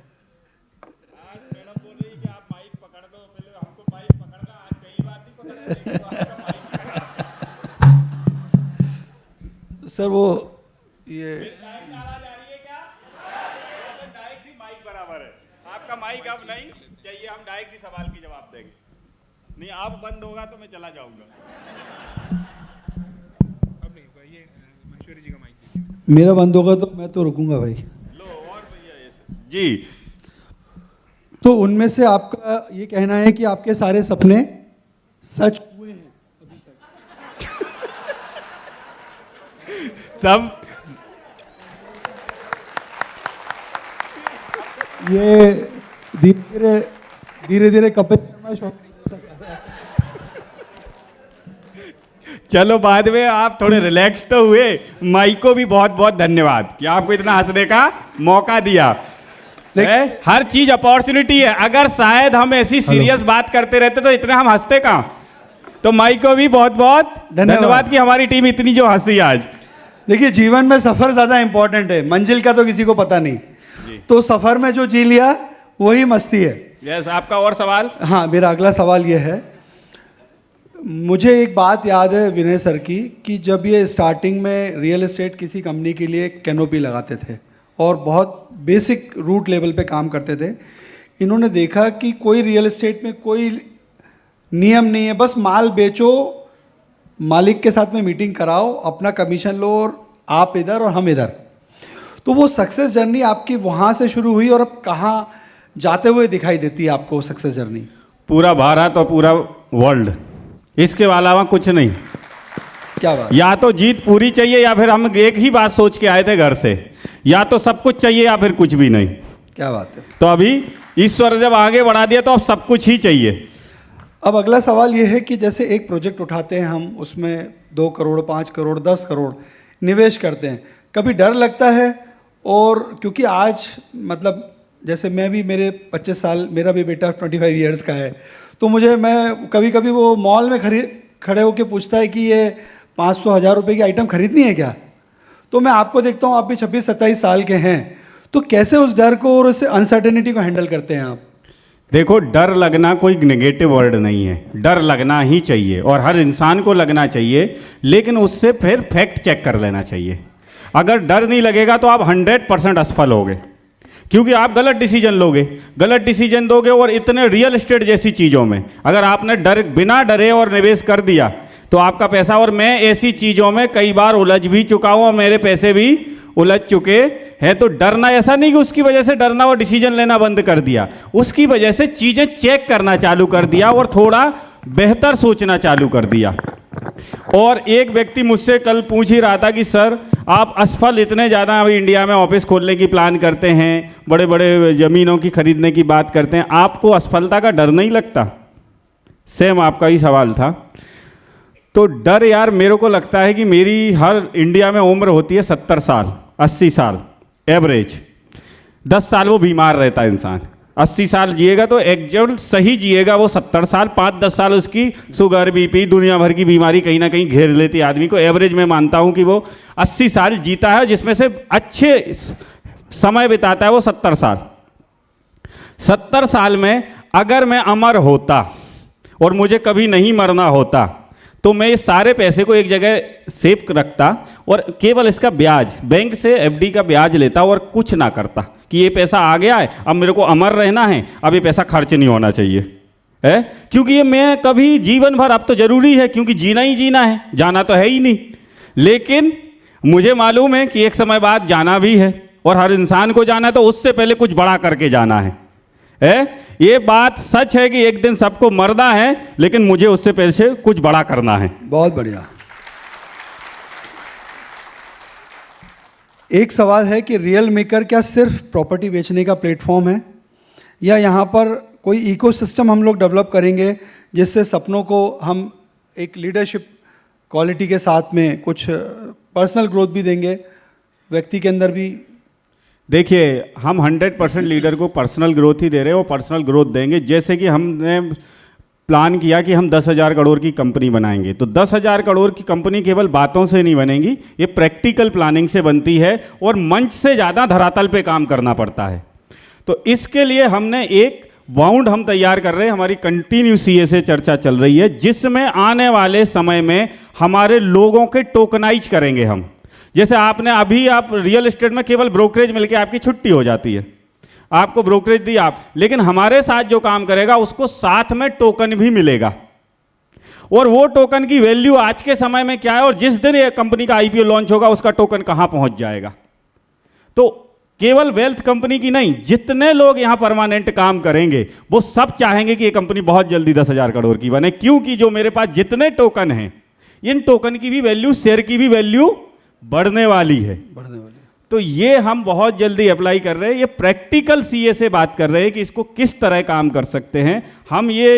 सर वो ये माइक बराबर है, आपका माइक अब नहीं चाहिए, हम डायरेक्ट ही सवाल की जवाब देंगे। नहीं, आप बंद होगा तो मैं चला जाऊंगा। अब नहीं होगा, ये महेश्वरी जी का माइक। मेरा बंद होगा तो मैं तो रुकूंगा भाई। लो और भैया ये जी। तो उनमें से आपका ये कहना है कि आपके सारे सपने सच हुए हैं अभी तक? सब ये धीरे धीरे कपड़े करना शौक। चलो, बाद में आप थोड़े रिलैक्स तो हुए। माइक को भी बहुत बहुत धन्यवाद कि आपको इतना हंसने का मौका दिया। हर चीज अपॉर्चुनिटी है, अगर शायद हम ऐसी सीरियस बात करते रहते तो इतने हम हंसते कहाँ। तो माइक को भी बहुत बहुत धन्यवाद कि हमारी टीम इतनी जो हंसी आज। देखिए, जीवन में सफर ज्यादा इंपॉर्टेंट है, मंजिल का तो किसी को पता नहीं, तो सफर में जो जी लिया वही मस्ती है। यस, आपका और सवाल? हाँ, मेरा अगला सवाल ये है, मुझे एक बात याद है विनय सर की, कि जब ये स्टार्टिंग में रियल एस्टेट किसी कंपनी के लिए कैनोपी लगाते थे और बहुत बेसिक रूट लेवल पे काम करते थे, इन्होंने देखा कि कोई रियल एस्टेट में कोई नियम नहीं है, बस माल बेचो, मालिक के साथ में मीटिंग कराओ, अपना कमीशन लो और आप इधर और हम इधर। तो वो सक्सेस जर्नी आपकी वहाँ से शुरू हुई और अब कहाँ जाते हुए दिखाई देती है आपको सक्सेस जर्नी? पूरा भारत और पूरा वर्ल्ड, इसके अलावा कुछ नहीं। क्या बात। या तो जीत पूरी चाहिए या फिर हम एक ही बात सोच के आए थे घर से, या तो सब कुछ चाहिए या फिर कुछ भी नहीं। क्या बात है। तो अभी ईश्वर जब आगे बढ़ा दिया तो अब सब कुछ ही चाहिए। अब अगला सवाल ये है कि जैसे एक प्रोजेक्ट उठाते हैं हम, उसमें 2 करोड़ 5 करोड़ 10 करोड़ निवेश करते हैं, कभी डर लगता है? और क्योंकि आज मतलब जैसे मैं भी, मेरे 25 साल, मेरा भी बेटा 25 ईयर्स का है, तो मैं कभी कभी वो मॉल में खड़े होकर पूछता है कि ये 500-1000 रुपये की आइटम खरीदनी है क्या? तो मैं आपको देखता हूँ, आप भी 26-27 साल के हैं, तो कैसे उस डर को और उस अनसर्टेनिटी को हैंडल करते हैं आप? देखो, डर लगना कोई नेगेटिव वर्ड नहीं है, डर लगना ही चाहिए और हर इंसान को लगना चाहिए, लेकिन उससे फिर फैक्ट चेक कर लेना चाहिए। अगर डर नहीं लगेगा तो आप 100% असफल होगे, क्योंकि आप गलत डिसीजन लोगे, गलत डिसीजन दोगे। और इतने रियल एस्टेट जैसी चीज़ों में अगर आपने बिना डरे और निवेश कर दिया तो आपका पैसा, और मैं ऐसी चीज़ों में कई बार उलझ भी चुका हूँ और मेरे पैसे भी उलझ चुके हैं। तो डरना ऐसा नहीं कि उसकी वजह से डरना और डिसीजन लेना बंद कर दिया, उसकी वजह से चीज़ें चेक करना चालू कर दिया और थोड़ा बेहतर सोचना चालू कर दिया। और एक व्यक्ति मुझसे कल पूछ ही रहा था कि सर, आप असफल इतने ज़्यादा अभी इंडिया में ऑफिस खोलने की प्लान करते हैं, बड़े बड़े ज़मीनों की खरीदने की बात करते हैं, आपको असफलता का डर नहीं लगता? सेम आपका ही सवाल था। तो डर यार, मेरे को लगता है कि मेरी हर इंडिया में उम्र होती है 70 साल 80 साल एवरेज, 10 साल वो बीमार रहता है इंसान। 80 साल जिएगा तो एग्जैक्ट सही जिएगा वो 70 साल, 5-10 साल उसकी शुगर बीपी दुनिया भर की बीमारी कहीं ना कहीं घेर लेती आदमी को। एवरेज में मानता हूँ कि वो 80 साल जीता है, जिसमें से अच्छे समय बिताता है वो 70 साल। 70 साल में अगर मैं अमर होता और मुझे कभी नहीं मरना होता तो मैं इस सारे पैसे को एक जगह सेव रखता और केवल इसका ब्याज, बैंक से एफडी का ब्याज लेता और कुछ ना करता कि ये पैसा आ गया है, अब मेरे को अमर रहना है, अब ये पैसा खर्च नहीं होना चाहिए है, क्योंकि ये मैं कभी जीवन भर, अब तो जरूरी है क्योंकि जीना ही जीना है, जाना तो है ही नहीं। लेकिन मुझे मालूम है कि एक समय बाद जाना भी है और हर इंसान को जाना है, तो उससे पहले कुछ बड़ा करके जाना है। ये बात सच है कि एक दिन सबको मरना है, लेकिन मुझे उससे पहले कुछ बड़ा करना है। बहुत बढ़िया। एक सवाल है कि रियल मेकर क्या सिर्फ प्रॉपर्टी बेचने का प्लेटफॉर्म है, या यहाँ पर कोई इकोसिस्टम हम लोग डेवलप करेंगे जिससे सपनों को हम एक लीडरशिप क्वालिटी के साथ में कुछ पर्सनल ग्रोथ भी देंगे, व्यक्ति के अंदर भी? देखिए, हम 100% लीडर को पर्सनल ग्रोथ ही दे रहे हैं और पर्सनल ग्रोथ देंगे। जैसे कि हमने प्लान किया कि हम 10,000 करोड़ की कंपनी बनाएंगे, तो 10,000 करोड़ की कंपनी केवल बातों से नहीं बनेगी, ये प्रैक्टिकल प्लानिंग से बनती है और मंच से ज़्यादा धरातल पे काम करना पड़ता है। तो इसके लिए हमने एक बाउंड हम तैयार कर रहे हैं, हमारी कंटिन्यू सीए से चर्चा चल रही है, जिसमें आने वाले समय में हमारे लोगों के टोकनाइज करेंगे हम। जैसे आपने अभी, आप रियल एस्टेट में केवल ब्रोकरेज मिलके आपकी छुट्टी हो जाती है, आपको ब्रोकरेज दी आप, लेकिन हमारे साथ जो काम करेगा उसको साथ में टोकन भी मिलेगा। और वो टोकन की वैल्यू आज के समय में क्या है और जिस दिन ये कंपनी का आईपीओ लॉन्च होगा उसका टोकन कहां पहुंच जाएगा। तो केवल वेल्थ कंपनी की नहीं, जितने लोग यहां परमानेंट काम करेंगे वो सब चाहेंगे कि ये कंपनी बहुत जल्दी 10,000 करोड़ की बने, क्योंकि जो मेरे पास जितने टोकन हैं, इन टोकन की भी वैल्यू, शेयर की भी वैल्यू बढ़ने वाली है। तो ये हम बहुत जल्दी अप्लाई कर रहे हैं। ये प्रैक्टिकल सीए से बात कर रहे हैं कि इसको किस तरह काम कर सकते हैं हम। ये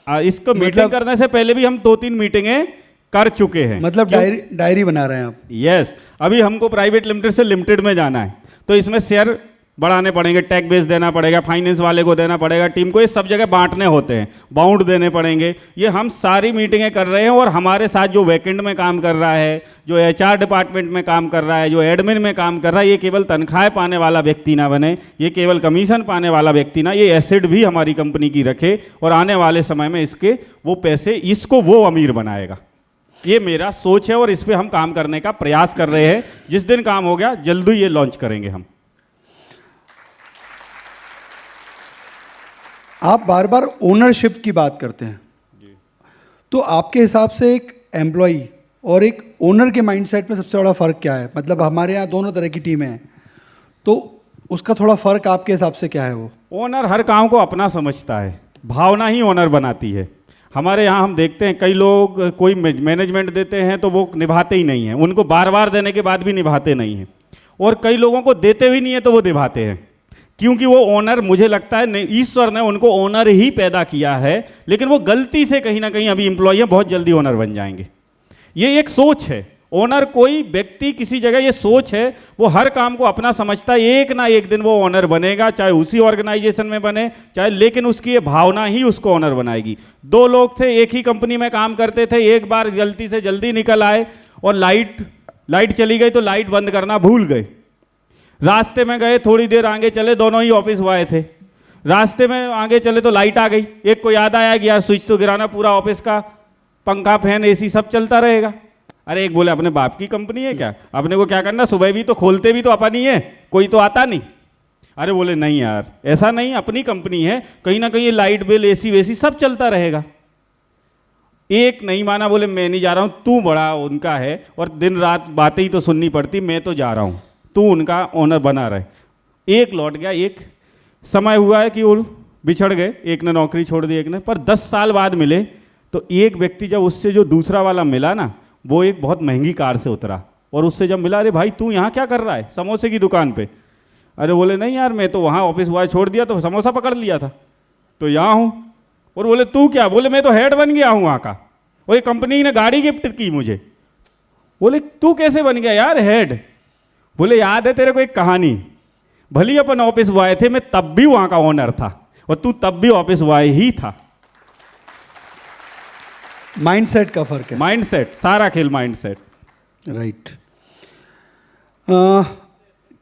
इसको मीटिंग करने से पहले भी हम 2-3 मीटिंगें कर चुके हैं। मतलब डायरी बना रहे हैं आप? यस। अभी हमको प्राइवेट लिमिटेड से लिमिटेड में जाना है, तो इसमें शेयर बढ़ाने पड़ेंगे, टैग बेस देना पड़ेगा, फाइनेंस वाले को देना पड़ेगा, टीम को, ये सब जगह बांटने होते हैं, बाउंड देने पड़ेंगे। ये हम सारी मीटिंगें कर रहे हैं। और हमारे साथ जो वैकेंट में काम कर रहा है, जो एचआर डिपार्टमेंट में काम कर रहा है, जो एडमिन में काम कर रहा है, ये केवल तनख्वाह पाने वाला व्यक्ति ना बने, ये केवल कमीशन पाने वाला व्यक्ति ना, ये एसेट भी हमारी कंपनी की रखे और आने वाले समय में इसके वो पैसे, इसको वो अमीर बनाएगा। ये मेरा सोच है और इस पर हम काम करने का प्रयास कर रहे हैं। जिस दिन काम हो गया जल्दी ये लॉन्च करेंगे हम। आप बार बार ओनरशिप की बात करते हैं, तो आपके हिसाब से एक एम्प्लॉई और एक ओनर के माइंडसेट में सबसे बड़ा फ़र्क क्या है? मतलब हमारे यहाँ दोनों तरह की टीमें हैं, तो उसका थोड़ा फ़र्क आपके हिसाब से क्या है? वो ओनर हर काम को अपना समझता है, भावना ही ओनर बनाती है। हमारे यहाँ हम देखते हैं कई लोग कोई मैनेजमेंट देते हैं तो वो निभाते ही नहीं हैं, उनको बार बार देने के बाद भी निभाते नहीं हैं, और कई लोगों को देते भी नहीं है तो वो निभाते हैं, क्योंकि वो ओनर, मुझे लगता है नहीं, ईश्वर ने उनको ओनर ही पैदा किया है, लेकिन वो गलती से कहीं ना कहीं अभी एम्प्लॉय बहुत जल्दी ओनर बन जाएंगे। ये एक सोच है, ओनर कोई व्यक्ति किसी जगह, ये सोच है, वो हर काम को अपना समझता है, एक ना एक दिन वो ओनर बनेगा, चाहे उसी ऑर्गेनाइजेशन में बने चाहे, लेकिन उसकी ये भावना ही उसको ओनर बनाएगी। दो लोग थे, एक ही कंपनी में काम करते थे, एक बार गलती से जल्दी निकल आए और लाइट चली गई तो लाइट बंद करना भूल गए, रास्ते में गए, थोड़ी देर आगे चले, दोनों ही ऑफिस बॉय थे, रास्ते में आगे चले तो लाइट आ गई, एक को याद आया कि यार स्विच तो गिराना, पूरा ऑफिस का पंखा फैन एसी सब चलता रहेगा। अरे एक बोले अपने बाप की कंपनी है क्या, अपने को क्या करना, सुबह भी तो खोलते भी तो अपन ही है, कोई तो आता नहीं। अरे बोले नहीं यार ऐसा नहीं, अपनी कंपनी है, कहीं ना कहीं ये लाइट बिल एसी वेसी सब चलता रहेगा। एक नहीं माना, बोले मैं नहीं जा रहा हूँ, तू बड़ा उनका है और दिन रात बातें ही तो सुननी पड़ती, मैं तो जा रहा हूँ, तू उनका ओनर बना रहे। एक लौट गया, एक समय हुआ है कि वो बिछड़ गए, एक ने नौकरी छोड़ दी, एक ने, पर 10 साल बाद मिले तो एक व्यक्ति जब उससे जो दूसरा वाला मिला ना, वो एक बहुत महंगी कार से उतरा और उससे जब मिला, अरे भाई तू यहाँ क्या कर रहा है, समोसे की दुकान पे। अरे बोले नहीं यार मैं तो वहाँ ऑफिस बॉय छोड़ दिया तो समोसा पकड़ लिया था तो यहाँ हूँ। और बोले तू क्या, बोले मैं तो हेड बन गया हूँ वहाँ का, वो एक कंपनी ने गाड़ी गिफ्ट की मुझे। बोले तू कैसे बन गया यार हेड, बोले याद है तेरे को एक कहानी, भली अपन ऑफिस बॉय थे, मैं तब भी वहाँ का ओनर था और तू तब भी ऑफिस बॉय ही था। माइंडसेट का फर्क है, माइंडसेट, सारा खेल माइंडसेट। राइट।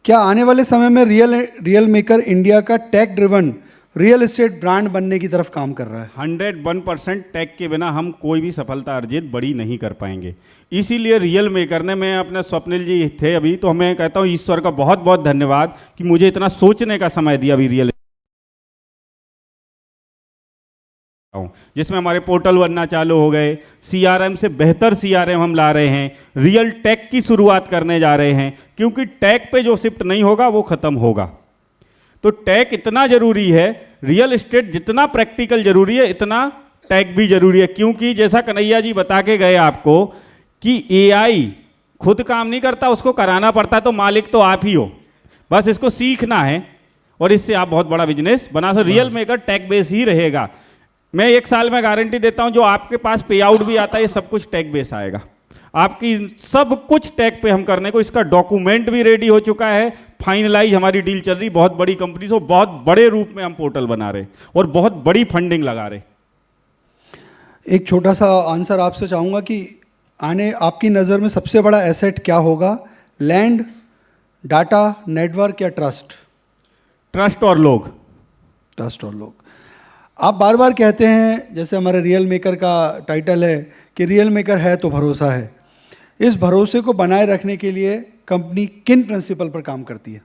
क्या आने वाले समय में रियल मेकर इंडिया का tech driven real estate brand बनने की तरफ काम कर रहा है? 101% टेक के बिना हम कोई भी सफलता अर्जित बड़ी नहीं कर पाएंगे। इसीलिए रियल मेकर ने, मैं अपने स्वप्निल जी थे अभी, तो मैं कहता हूँ ईश्वर का बहुत बहुत धन्यवाद कि मुझे इतना सोचने का समय दिया अभी रियल, जिसमें हमारे पोर्टल बनना चालू हो गए, सीआरएम से बेहतर सीआरएम हम ला रहे हैं, रियल टेक की शुरुआत करने जा रहे हैं, क्योंकि टेक पे जो शिफ्ट नहीं होगा वो खत्म होगा। तो टेक इतना जरूरी है, रियल एस्टेट जितना प्रैक्टिकल जरूरी है इतना टेक भी जरूरी है, क्योंकि जैसा कन्हैया जी बता के गए आपको कि एआई खुद काम नहीं करता, उसको कराना पड़ता है, तो मालिक तो आप ही हो, बस इसको सीखना है और इससे आप बहुत बड़ा बिजनेस बना सकते। रियल मेकर टेक बेस ही रहेगा। मैं 1 साल में गारंटी देता हूं, जो आपके पास पे आउट भी आता है ये सब कुछ टेक बेस आएगा, आपकी सब कुछ टेक पे हम करने को, इसका डॉक्यूमेंट भी रेडी हो चुका है, फाइनलाइज हमारी डील चल रही, बहुत बड़ी कंपनी से बहुत बड़े रूप में हम पोर्टल बना रहे और बहुत बड़ी फंडिंग लगा रहे। एक छोटा सा आंसर आपसे चाहूँगा कि आने आपकी नज़र में सबसे बड़ा एसेट क्या होगा, लैंड, डाटा, नेटवर्क या ट्रस्ट? ट्रस्ट और लोग। ट्रस्ट और लोग। आप बार बार कहते हैं, जैसे हमारे रियल मेकर का टाइटल है कि रियल मेकर है तो भरोसा है, इस भरोसे को बनाए रखने के लिए कंपनी किन प्रिंसिपल पर काम करती है?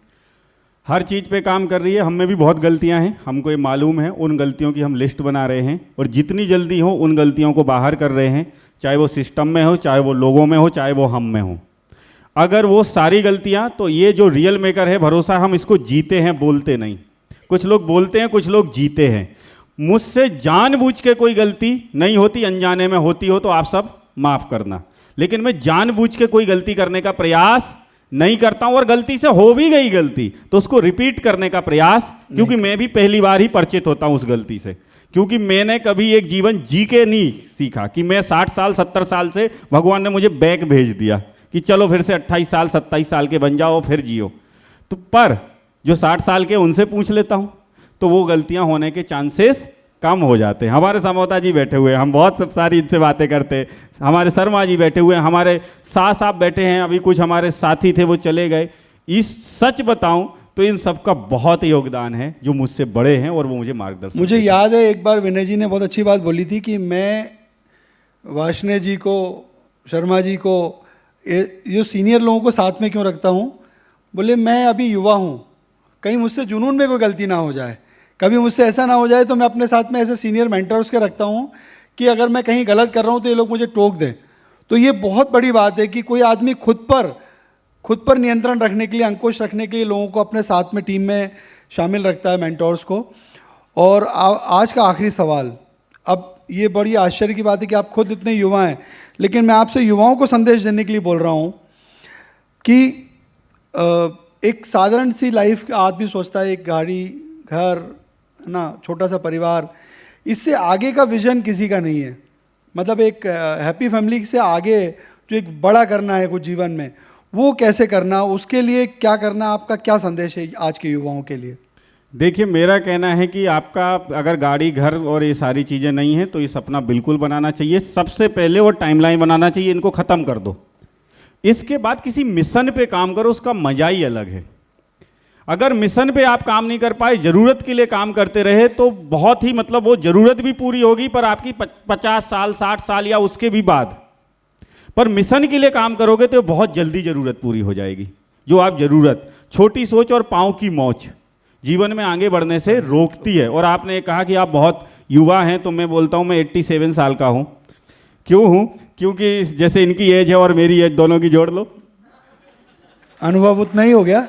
हर चीज़ पे काम कर रही है, हम में भी बहुत गलतियां हैं, हमको ये मालूम है, उन गलतियों की हम लिस्ट बना रहे हैं और जितनी जल्दी हो उन गलतियों को बाहर कर रहे हैं, चाहे वो सिस्टम में हो, चाहे वो लोगों में हो, चाहे वो हम में हो। अगर वो सारी गलतियां, तो ये जो रियल मेकर है भरोसा, हम इसको जीते हैं, बोलते नहीं। कुछ लोग बोलते हैं, कुछ लोग जीते हैं। मुझसे जानबूझ के कोई गलती नहीं होती, अनजाने में होती हो तो आप सब माफ़ करना, लेकिन मैं जानबूझ के कोई गलती करने का प्रयास नहीं करता हूं, और गलती से हो भी गई गलती तो उसको रिपीट करने का प्रयास, क्योंकि मैं भी पहली बार ही परिचित होता हूं उस गलती से, क्योंकि मैंने कभी एक जीवन जी के नहीं सीखा कि मैं 60 साल 70 साल से भगवान ने मुझे बैक भेज दिया कि चलो फिर से 28 साल 27 साल के बन जाओ फिर जियो। तो पर जो 60 साल के उनसे पूछ लेता हूं तो वो गलतियां होने के चांसेस कम हो जाते हैं। हमारे समोता जी बैठे हुए हैं, हम बहुत सब सारी इनसे बातें करते हैं, हमारे शर्मा जी बैठे हुए हैं, हमारे साथ साहब बैठे हैं, अभी कुछ हमारे साथी थे वो चले गए। इस सच बताऊं तो इन सब का बहुत योगदान है, जो मुझसे बड़े हैं और वो मुझे मार्गदर्शन। मुझे याद है एक बार विनय जी ने बहुत अच्छी बात बोली थी कि मैं वाशने जी को, शर्मा जी को, ये सीनियर लोगों को साथ में क्यों रखता हूँ, बोले मैं अभी युवा हूँ, कहीं मुझसे जुनून में कोई गलती ना हो जाए, कभी मुझसे ऐसा ना हो जाए, तो मैं अपने साथ में ऐसे सीनियर मेंटर्स के रखता हूँ कि अगर मैं कहीं गलत कर रहा हूँ तो ये लोग मुझे टोक दें। तो ये बहुत बड़ी बात है कि कोई आदमी खुद पर नियंत्रण रखने के लिए, अंकुश रखने के लिए लोगों को अपने साथ में टीम में शामिल रखता है, मेंटर्स को। और आज का आखिरी सवाल, अब ये बड़ी आश्चर्य की बात है कि आप खुद इतने युवा हैं, लेकिन मैं आपसे युवाओं को संदेश देने के लिए बोल रहा हूँ कि एक साधारण सी लाइफ आदमी सोचता है, एक गाड़ी, घर, है ना, छोटा सा परिवार, इससे आगे का विजन किसी का नहीं है। मतलब एक हैप्पी फैमिली से आगे जो एक बड़ा करना है कुछ जीवन में, वो कैसे करना, उसके लिए क्या करना, आपका क्या संदेश है आज के युवाओं के लिए? देखिए, मेरा कहना है कि आपका अगर गाड़ी, घर और ये सारी चीज़ें नहीं हैं तो ये सपना बिल्कुल बनाना चाहिए। सबसे पहले वो टाइमलाइन बनाना चाहिए, इनको ख़त्म कर दो। इसके बाद किसी मिशन पे काम करो, उसका मजा ही अलग है। अगर मिशन पे आप काम नहीं कर पाए, ज़रूरत के लिए काम करते रहे, तो बहुत ही मतलब वो ज़रूरत भी पूरी होगी पर आपकी 50 साल 60 साल या उसके भी बाद। पर मिशन के लिए काम करोगे तो बहुत जल्दी ज़रूरत पूरी हो जाएगी। जो आप ज़रूरत, छोटी सोच और पाँव की मौज जीवन में आगे बढ़ने से रोकती है। और आपने कहा कि आप बहुत युवा हैं, तो मैं बोलता हूँ मैं 87 साल का हूँ। क्यों हूँ? क्योंकि जैसे इनकी एज है और मेरी एज दोनों की जोड़ लो, अनुभव उतना ही हो गया।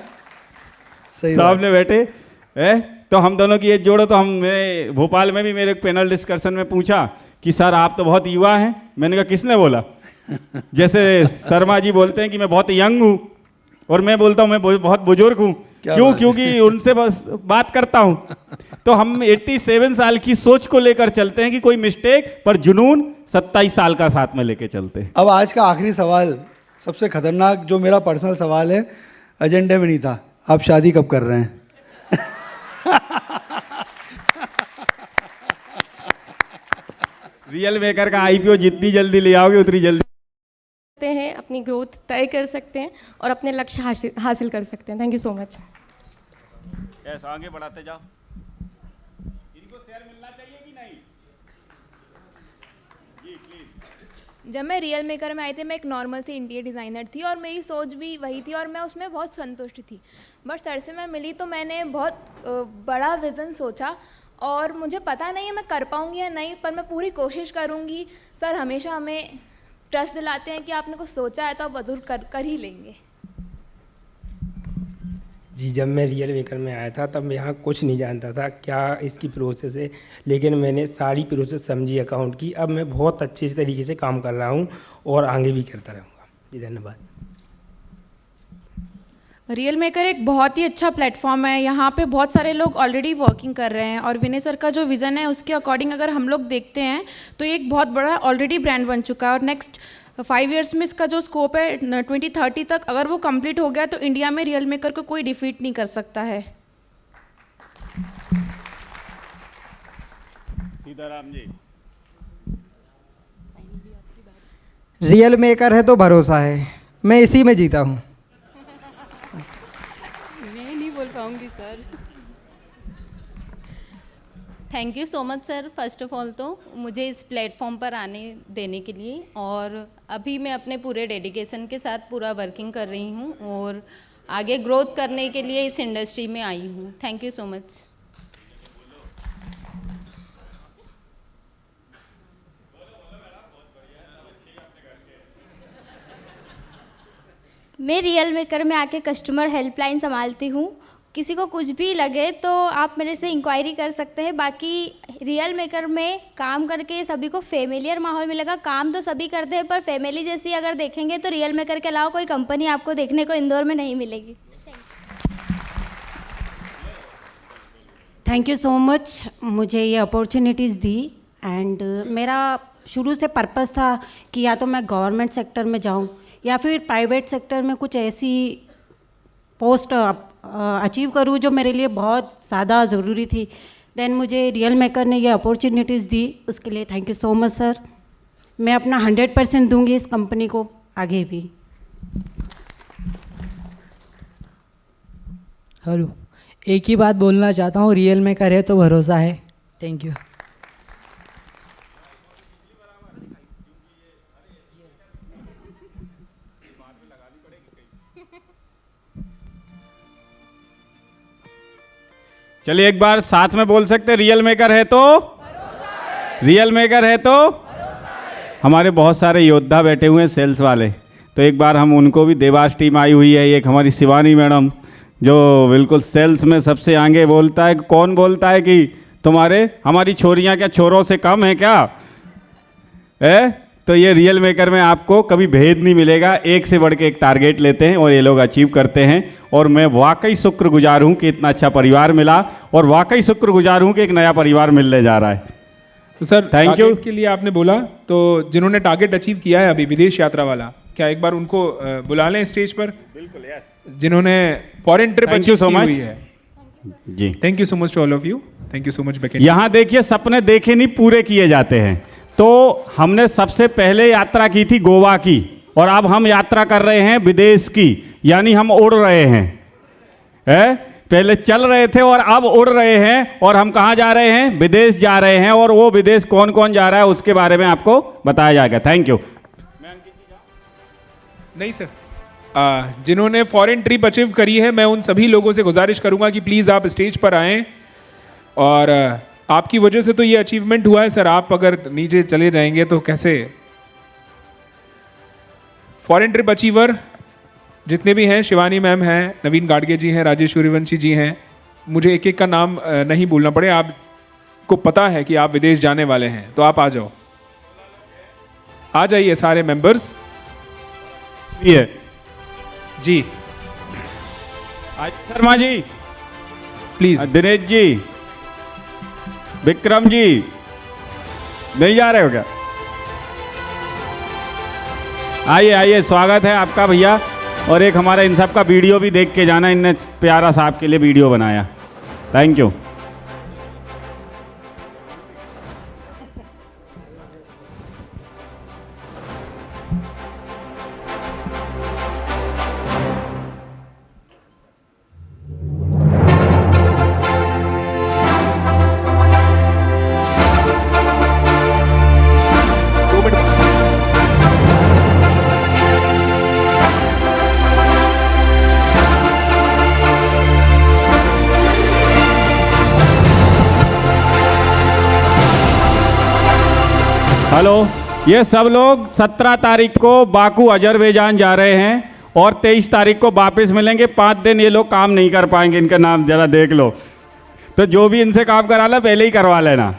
सही सामने बैठे है तो हम दोनों की एज जोड़ो। तो मैं भोपाल में भी मेरे पैनल डिस्कशन में पूछा कि सर आप तो बहुत युवा हैं। मैंने कहा किसने बोला? जैसे शर्मा जी बोलते हैं कि मैं बहुत यंग हूँ और मैं बोलता हूँ मैं बहुत बुजुर्ग हूँ। क्यों? क्योंकि उनसे बस बात करता हूँ। तो हम 87 साल की सोच को लेकर चलते हैं कि कोई मिस्टेक, पर जुनून 27 साल का साथ में लेके चलते हैं। अब आज का आखिरी सवाल, सबसे खतरनाक, जो मेरा पर्सनल सवाल है, एजेंडे में नहीं था। आप शादी कब कर रहे हैं? रियल मेकर का आईपीओ जितनी जल्दी ले आओगे उतनी जल्दी हैं, अपनी ग्रोथ तय कर सकते हैं और अपने लक्ष्य हासिल कर सकते हैं। Thank you so much. ऐसा आगे बढ़ाते जाओ। इनको शेयर मिलना चाहिए कि नहीं? जी प्लीज। जब मैं रियल मेकर में आई थी, मैं एक नॉर्मल सी इंटीरियर डिज़ाइनर थी और मेरी सोच भी वही थी और मैं उसमें बहुत संतुष्ट थी। बट सर से मैं मिली तो मैंने बहुत बड़ा विज़न सोचा और मुझे पता नहीं है मैं कर पाऊँगी या नहीं, पर मैं पूरी कोशिश करूँगी। सर हमेशा हमें ट्रस्ट दिलाते हैं कि आपने कुछ सोचा है तो आप ज़रूर कर ही लेंगे। जी, जब मैं रियल मेकर में आया था तब मैं यहाँ कुछ नहीं जानता था क्या इसकी प्रोसेस है, लेकिन मैंने सारी प्रोसेस समझी अकाउंट की। अब मैं बहुत अच्छे तरीके से काम कर रहा हूँ और आगे भी करता रहूँगा। जी धन्यवाद। रियल मेकर एक बहुत ही अच्छा प्लेटफॉर्म है। यहाँ पे बहुत सारे लोग ऑलरेडी वर्किंग कर रहे हैं और विनय सर का जो विज़न है उसके अकॉर्डिंग अगर हम लोग देखते हैं तो ये एक बहुत बड़ा ऑलरेडी ब्रांड बन चुका है और नेक्स्ट 5 इयर्स में इसका जो स्कोप है 2030 तक अगर वो कंप्लीट हो गया तो इंडिया में रियल मेकर को कोई डिफीट नहीं कर सकता है। सीताराम जी। रियल मेकर है तो भरोसा है, मैं इसी में जीता हूँ। मैं नहीं बोल पाऊंगी sir. Thank you so much sir, first of all तो मुझे इस प्लेटफॉर्म पर आने देने के लिए। और अभी मैं अपने पूरे डेडिकेशन के साथ पूरा वर्किंग कर रही हूँ और आगे ग्रोथ करने के लिए इस इंडस्ट्री में आई हूँ। Thank you so much. मैं रियल मेकर में आके कस्टमर हेल्पलाइन संभालती हूँ। किसी को कुछ भी लगे तो आप मेरे से इंक्वायरी कर सकते हैं। बाकी रियल मेकर में काम करके सभी को फेमिलियर माहौल मिलेगा। काम तो सभी करते हैं पर फैमिली जैसी अगर देखेंगे तो रियल मेकर के अलावा कोई कंपनी आपको देखने को इंदौर में नहीं मिलेगी। थैंक यू सो मच मुझे ये अपॉर्चुनिटीज़ दी। एंड मेरा शुरू से पर्पस था कि या तो मैं गवर्नमेंट सेक्टर में जाऊँ या फिर प्राइवेट सेक्टर में कुछ ऐसी पोस्ट अचीव करूँ जो मेरे लिए बहुत ज़्यादा ज़रूरी थी। देन मुझे रियल मेकर ने ये अपॉर्चुनिटीज़ दी, उसके लिए thank you so much sir. मैं अपना 100% दूंगी इस कंपनी को आगे भी। हेलो, एक ही बात बोलना चाहता हूँ, रियल मेकर है तो भरोसा है। Thank you. चलिए एक बार साथ में बोल सकते, रियल मेकर है तो, रियल मेकर है तो। हमारे बहुत सारे योद्धा बैठे हुए हैं सेल्स वाले, तो एक बार हम उनको भी, देवास टीम आई हुई है, एक हमारी शिवानी मैडम जो बिल्कुल सेल्स में सबसे आगे बोलता है। कौन बोलता है कि तुम्हारे हमारी छोरियां क्या छोरों से कम है क्या? तो ये रियल मेकर में आपको कभी भेद नहीं मिलेगा, एक से बढ़ के एक टारगेट लेते हैं और ये लोग अचीव करते हैं। और मैं वाकई शुक्रगुजार हूँ कि इतना अच्छा परिवार मिला, और वाकई शुक्रगुजार हूँ कि एक नया परिवार मिलने जा रहा है। तो सर थैंक यू के लिए आपने बोला, तो जिन्होंने टारगेट अचीव किया है अभी विदेश यात्रा वाला, क्या एक बार उनको बुला लें स्टेज पर? बिल्कुल, यस। जिन्होंने फॉरेन ट्रिप अचीव की हुई है जी, thank you so much to all of you, thank you so much. यहाँ देखिए, सपने देखे नहीं पूरे किए जाते हैं। तो हमने सबसे पहले यात्रा की थी गोवा की, और अब हम यात्रा कर रहे हैं विदेश की, यानी हम उड़ रहे हैं। पहले चल रहे थे और अब उड़ रहे हैं, और हम कहाँ जा रहे हैं? विदेश जा रहे हैं, और वो विदेश कौन कौन जा रहा है उसके बारे में आपको बताया जाएगा। Thank you. नहीं सर, जिन्होंने फॉरेन ट्रिप अचीव करी है, मैं उन सभी लोगों से गुजारिश करूंगा कि प्लीज़ आप स्टेज पर आएँ, और आपकी वजह से तो ये अचीवमेंट हुआ है सर। आप अगर नीचे चले जाएंगे तो कैसे? फॉरेन ट्रिप अचीवर जितने भी हैं, शिवानी मैम हैं, नवीन गाडगे जी हैं, राजेश सूर्यवंशी जी हैं, मुझे एक एक का नाम नहीं बोलना पड़े, आपको पता है कि आप विदेश जाने वाले हैं, तो आप आ जाओ, आ जाइए सारे मेंबर्स। ये जी, शर्मा जी प्लीज, दिनेश जी, विक्रम जी, नहीं जा रहे हो क्या? आइए आइए, स्वागत है आपका भैया। और एक हमारा इन सब का वीडियो भी देख के जाना, इनने प्यारा सा आपके लिए वीडियो बनाया। Thank you. हेलो, ये सब लोग 17 तारीख को बाकू अजरबैजान जा रहे हैं, और 23 तारीख को वापस मिलेंगे। 5 दिन ये लोग काम नहीं कर पाएंगे, इनका नाम जरा देख लो। तो जो भी इनसे काम करा ला पहले ही करवा लेना।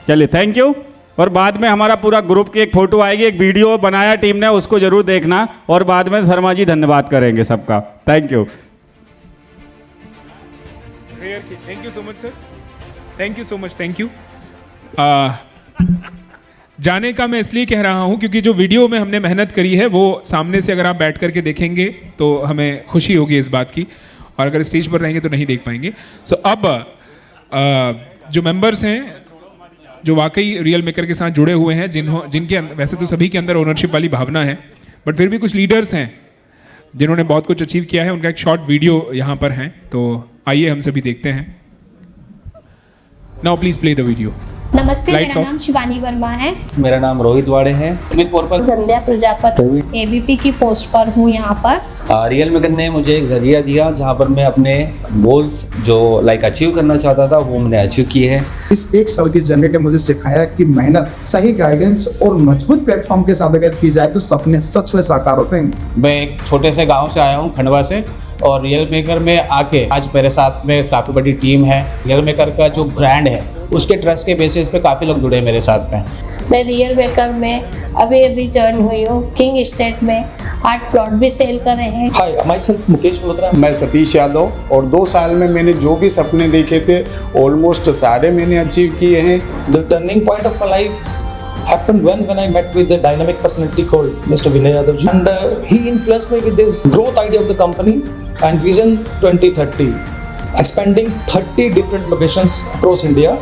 चलिए, थैंक यू। और बाद में हमारा पूरा ग्रुप की एक फ़ोटो आएगी, एक वीडियो बनाया टीम ने, उसको ज़रूर देखना। और बाद में शर्मा जी धन्यवाद करेंगे सबका। Thank you. Thank you so much sir, thank you so much, thank you. जाने का मैं इसलिए कह रहा हूं क्योंकि जो वीडियो में हमने मेहनत करी है वो सामने से अगर आप बैठ करके देखेंगे तो हमें खुशी होगी इस बात की, और अगर स्टेज पर रहेंगे तो नहीं देख पाएंगे। सो अब जो मेंबर्स हैं जो वाकई रियल मेकर के साथ जुड़े हुए हैं, जिनके वैसे तो सभी के अंदर ओनरशिप वाली भावना है, बट फिर भी कुछ लीडर्स हैं जिन्होंने बहुत कुछ अचीव किया है, उनका एक शॉर्ट वीडियो यहाँ पर है, तो आइए हम सभी देखते हैं। Now please play the video. नमस्ते, मेरा नाम शिवानी वर्मा है। मेरा नाम रोहित वाड़े है। संध्या प्रजापति एबीपी की पोस्ट पर हूँ यहाँ पर। रियल मेकर ने मुझे एक जरिया दिया जहाँ पर मैं अपने गोल्स जो अचीव करना चाहता था वो मैंने अचीव किए हैं। इस 1 साल की जर्नी ने मुझे सिखाया कि मेहनत, सही गाइडेंस और मजबूत प्लेटफॉर्म के साथ अगर की जाए तो सपने सच में साकार होते हैं। मैं एक छोटे से गाँव से आया हूँ, खंडवा से, और रियल मेकर में आके आज मेरे साथ में काफ़ी बड़ी टीम है। रियल मेकर का जो ब्रांड है उसके ट्रस्ट के बेसिस पे काफ़ी लोग जुड़े हैं मेरे साथ में। मैं रियल मेकर में अभी ज्वाइन हुई हूँ। किंग स्टेट में 8 प्लॉट भी सेल कर रहे हैं। हाय, माय सेल्फ मुकेश मल्होत्रा। मैं सतीश यादव, और 2 साल में मैंने जो भी सपने देखे थे ऑलमोस्ट सारे मैंने अचीव किए हैं। The turning point of life happened when I met with the dynamic personality called Mr. Vinay Yadav ji, and he influenced me with this growth idea of the company and Vision 2030, expanding 30 different locations across India.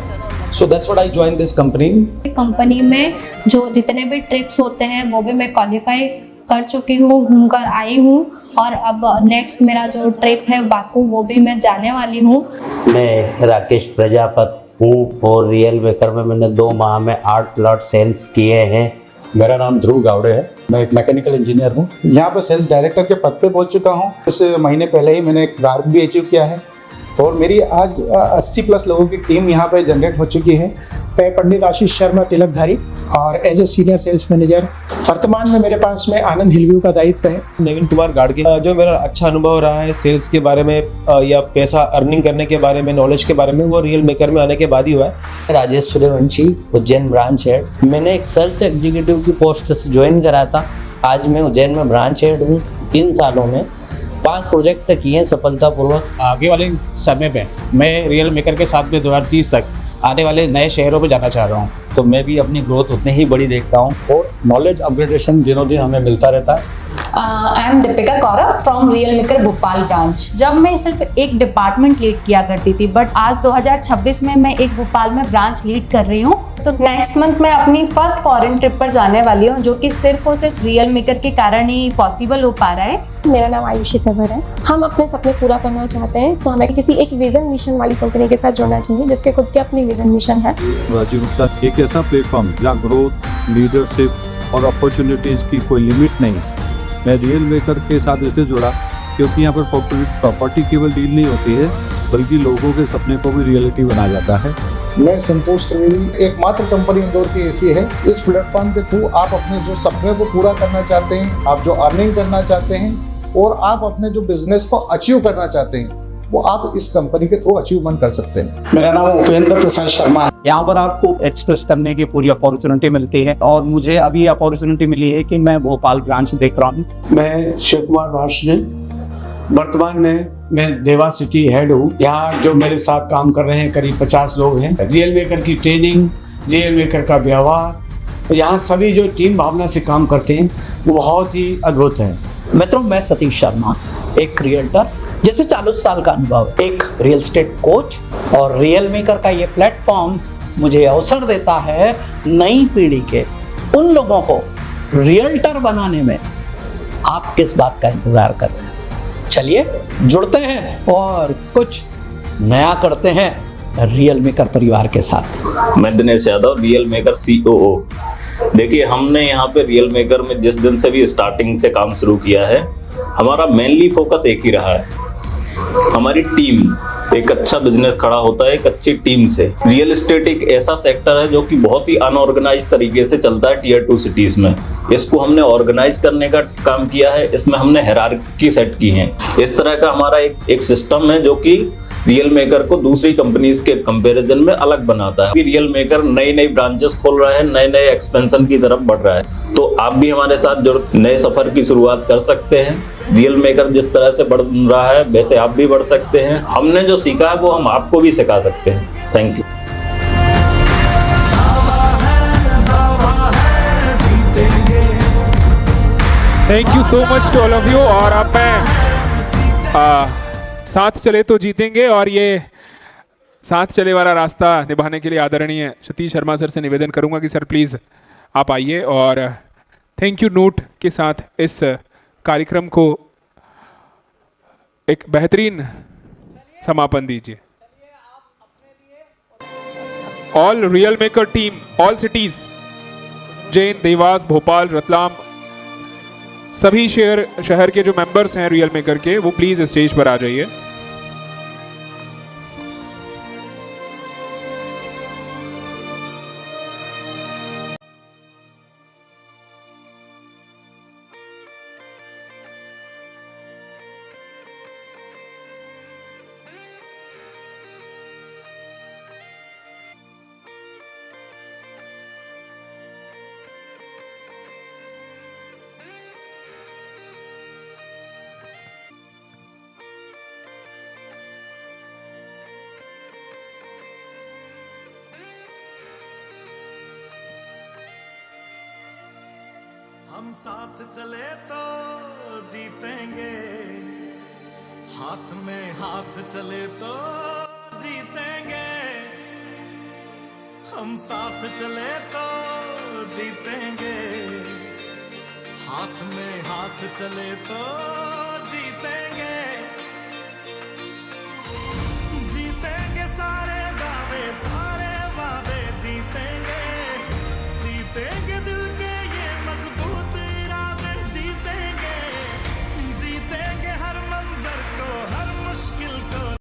So that's what I joined this company. Company में जो जितने भी trips होते हैं वो भी मैं qualify कर चुकी हूँ, घूम कर आई हूँ, और अब नेक्स्ट मेरा जो ट्रिप है बाकू वो भी मैं जाने वाली हूँ। मैं राकेश प्रजापति हूँ, और रियल मेकर में मैंने 2 माह में 8 प्लॉट सेल्स किए हैं। मेरा नाम ध्रुव गावड़े है, मैं एक मैकेनिकल इंजीनियर हूँ। यहाँ पर सेल्स डायरेक्टर के पद पे पहुँच चुका हूँ। इस महीने पहले ही मैंने एक गार्ड भी अचीव किया है। और मेरी आज 80 प्लस लोगों की टीम यहाँ पे जनरेट हो चुकी है। मैं पंडित आशीष शर्मा तिलकधारी और as a senior sales manager वर्तमान में मेरे पास में आनंद हिलव्यू का दायित्व है। नवीन कुमार गाड़गे, जो मेरा अच्छा अनुभव रहा है सेल्स के बारे में या पैसा अर्निंग करने के बारे में, नॉलेज के बारे में, वो रियल मेकर में आने के बाद ही हुआ है। Rajesh Suryavanshi, Ujjain branch head. मैंने एक सेल्स एग्जीक्यूटिव की पोस्ट से ज्वाइन करा था। आज मैं उज्जैन में ब्रांच हेड हूँ। 3 सालों में 5 प्रोजेक्ट किए सफलतापूर्वक। आगे वाले समय में मैं रियल मेकर के साथ में 2030 तक आने वाले नए शहरों में जाना चाह रहा हूँ। तो मैं भी अपनी ग्रोथ उतनी ही बड़ी देखता हूँ और नॉलेज अपग्रेडेशन दिनों दिन हमें मिलता रहता है। I am Deepika Kaurav from Real Maker Bhopal branch. जब मैं सिर्फ एक डिपार्टमेंट लीड किया करती थी, बट आज 2026 में मैं एक भोपाल में ब्रांच लीड कर रही हूँ। तो नेक्स्ट मंथ मैं अपनी फर्स्ट फॉरेन ट्रिप पर जाने वाली हूँ, जो कि सिर्फ और सिर्फ रियल मेकर के कारण ही पॉसिबल हो पा रहा है। मेरा नाम आयुषी तंवर है। हम अपने सपने पूरा करना चाहते हैं, तो हमें किसी एक विजन मिशन वाली कंपनी के साथ जुड़ना चाहिए, जिसके खुद के अपनी विजन मिशन है। राजीव गुप्ता एक ऐसा प्लेटफॉर्म जहाँ ग्रोथ, लीडरशिप और अपॉर्चुनिटीज की कोई लिमिट नहीं। मैं रियल मेकर के साथ इसलिए जुड़ा क्योंकि यहाँ पर प्रॉपर्टी केवल डील नहीं होती है, बल्कि लोगों के सपने को भी रियलिटी बनाया जाता है। मैं संतोष त्रिवेदी, एकमात्र कंपनी इंदौर की ऐसी है। इस प्लेटफॉर्म के थ्रू आप अपने जो सपने को पूरा करना चाहते हैं, आप जो अर्निंग करना चाहते हैं और आप अपने जो बिजनेस को अचीव करना चाहते हैं, वो आप इस कंपनी के थ्रू अचीवमेंट कर सकते हैं। मेरा नाम उपेंद्र प्रसाद शर्मा है। यहाँ पर आपको एक्सप्रेस करने की पूरी अपॉर्चुनिटी मिलती है और मुझे अभी अपॉर्चुनिटी मिली है कि मैं भोपाल ब्रांच देख रहा हूँ। मैं शिव कुमार वार्षिक, वर्तमान में मैं देवा सिटी हेड हूँ। यहाँ जो मेरे साथ काम कर रहे हैं करीब 50 लोग हैं। रियल मेकर की ट्रेनिंग, रियल मेकर का व्यवहार, यहाँ सभी जो टीम भावना से काम करते हैं वो बहुत ही अद्भुत है। मित्रों, मैं सतीश शर्मा, एक रियल्टर, जैसे 40 साल का अनुभव, एक रियल एस्टेट कोच, और रियल मेकर का ये प्लेटफॉर्म मुझे अवसर देता है नई पीढ़ी के उन लोगों को रियल्टर बनाने में। आप किस बात का इंतजार कर रहे हैं? चलिए जुड़ते हैं और कुछ नया करते हैं रियल मेकर परिवार के साथ। मैं Dinesh Yadav, real maker COO। देखिए, हमने यहाँ पे रियल मेकर में जिस दिन से भी स्टार्टिंग से काम शुरू किया है, हमारा मेनली फोकस एक ही रहा है, हमारी टीम। एक अच्छा बिजनेस खड़ा होता है एक अच्छी टीम से। रियल एस्टेट एक ऐसा सेक्टर है जो कि बहुत ही अनऑर्गेनाइज तरीके से चलता है टियर 2 सिटीज में। इसको हमने ऑर्गेनाइज करने का काम किया है, इसमें हमने हायरार्की सेट की है। इस तरह का हमारा एक सिस्टम है जो कि रियल मेकर को दूसरी कंपनीज के कंपैरिजन में अलग बनाता है। रियल मेकर नई नई ब्रांचेस खोल रहा है, नए नए एक्सपेंशन की तरफ बढ़ रहा है, तो आप भी हमारे साथ जुड़ नए सफर की शुरुआत कर सकते हैं। रियल मेकर जिस तरह से बढ़ रहा है वैसे आप भी बढ़ सकते हैं। हमने जो सीखा है वो हम आपको भी सिखा सकते हैं। Thank you. Thank you so much to all of you. और अब मैं साथ चले तो जीतेंगे, और ये साथ चले वाला रास्ता निभाने के लिए आदरणीय सतीश शर्मा सर से निवेदन करूंगा कि सर प्लीज़ आप आइए और थैंक यू नोट के साथ इस कार्यक्रम को एक बेहतरीन समापन दीजिए। All real maker team, all cities, Jain, Dewas, Bhopal, Ratlam, सभी शहर के जो मेंबर्स हैं रियल मेकर के, वो प्लीज स्टेज पर आ जाइए। हम साथ चले तो जीतेंगे, हाथ में हाथ चले तो जीतेंगे। हम साथ चले तो जीतेंगे, हाथ में हाथ चले तो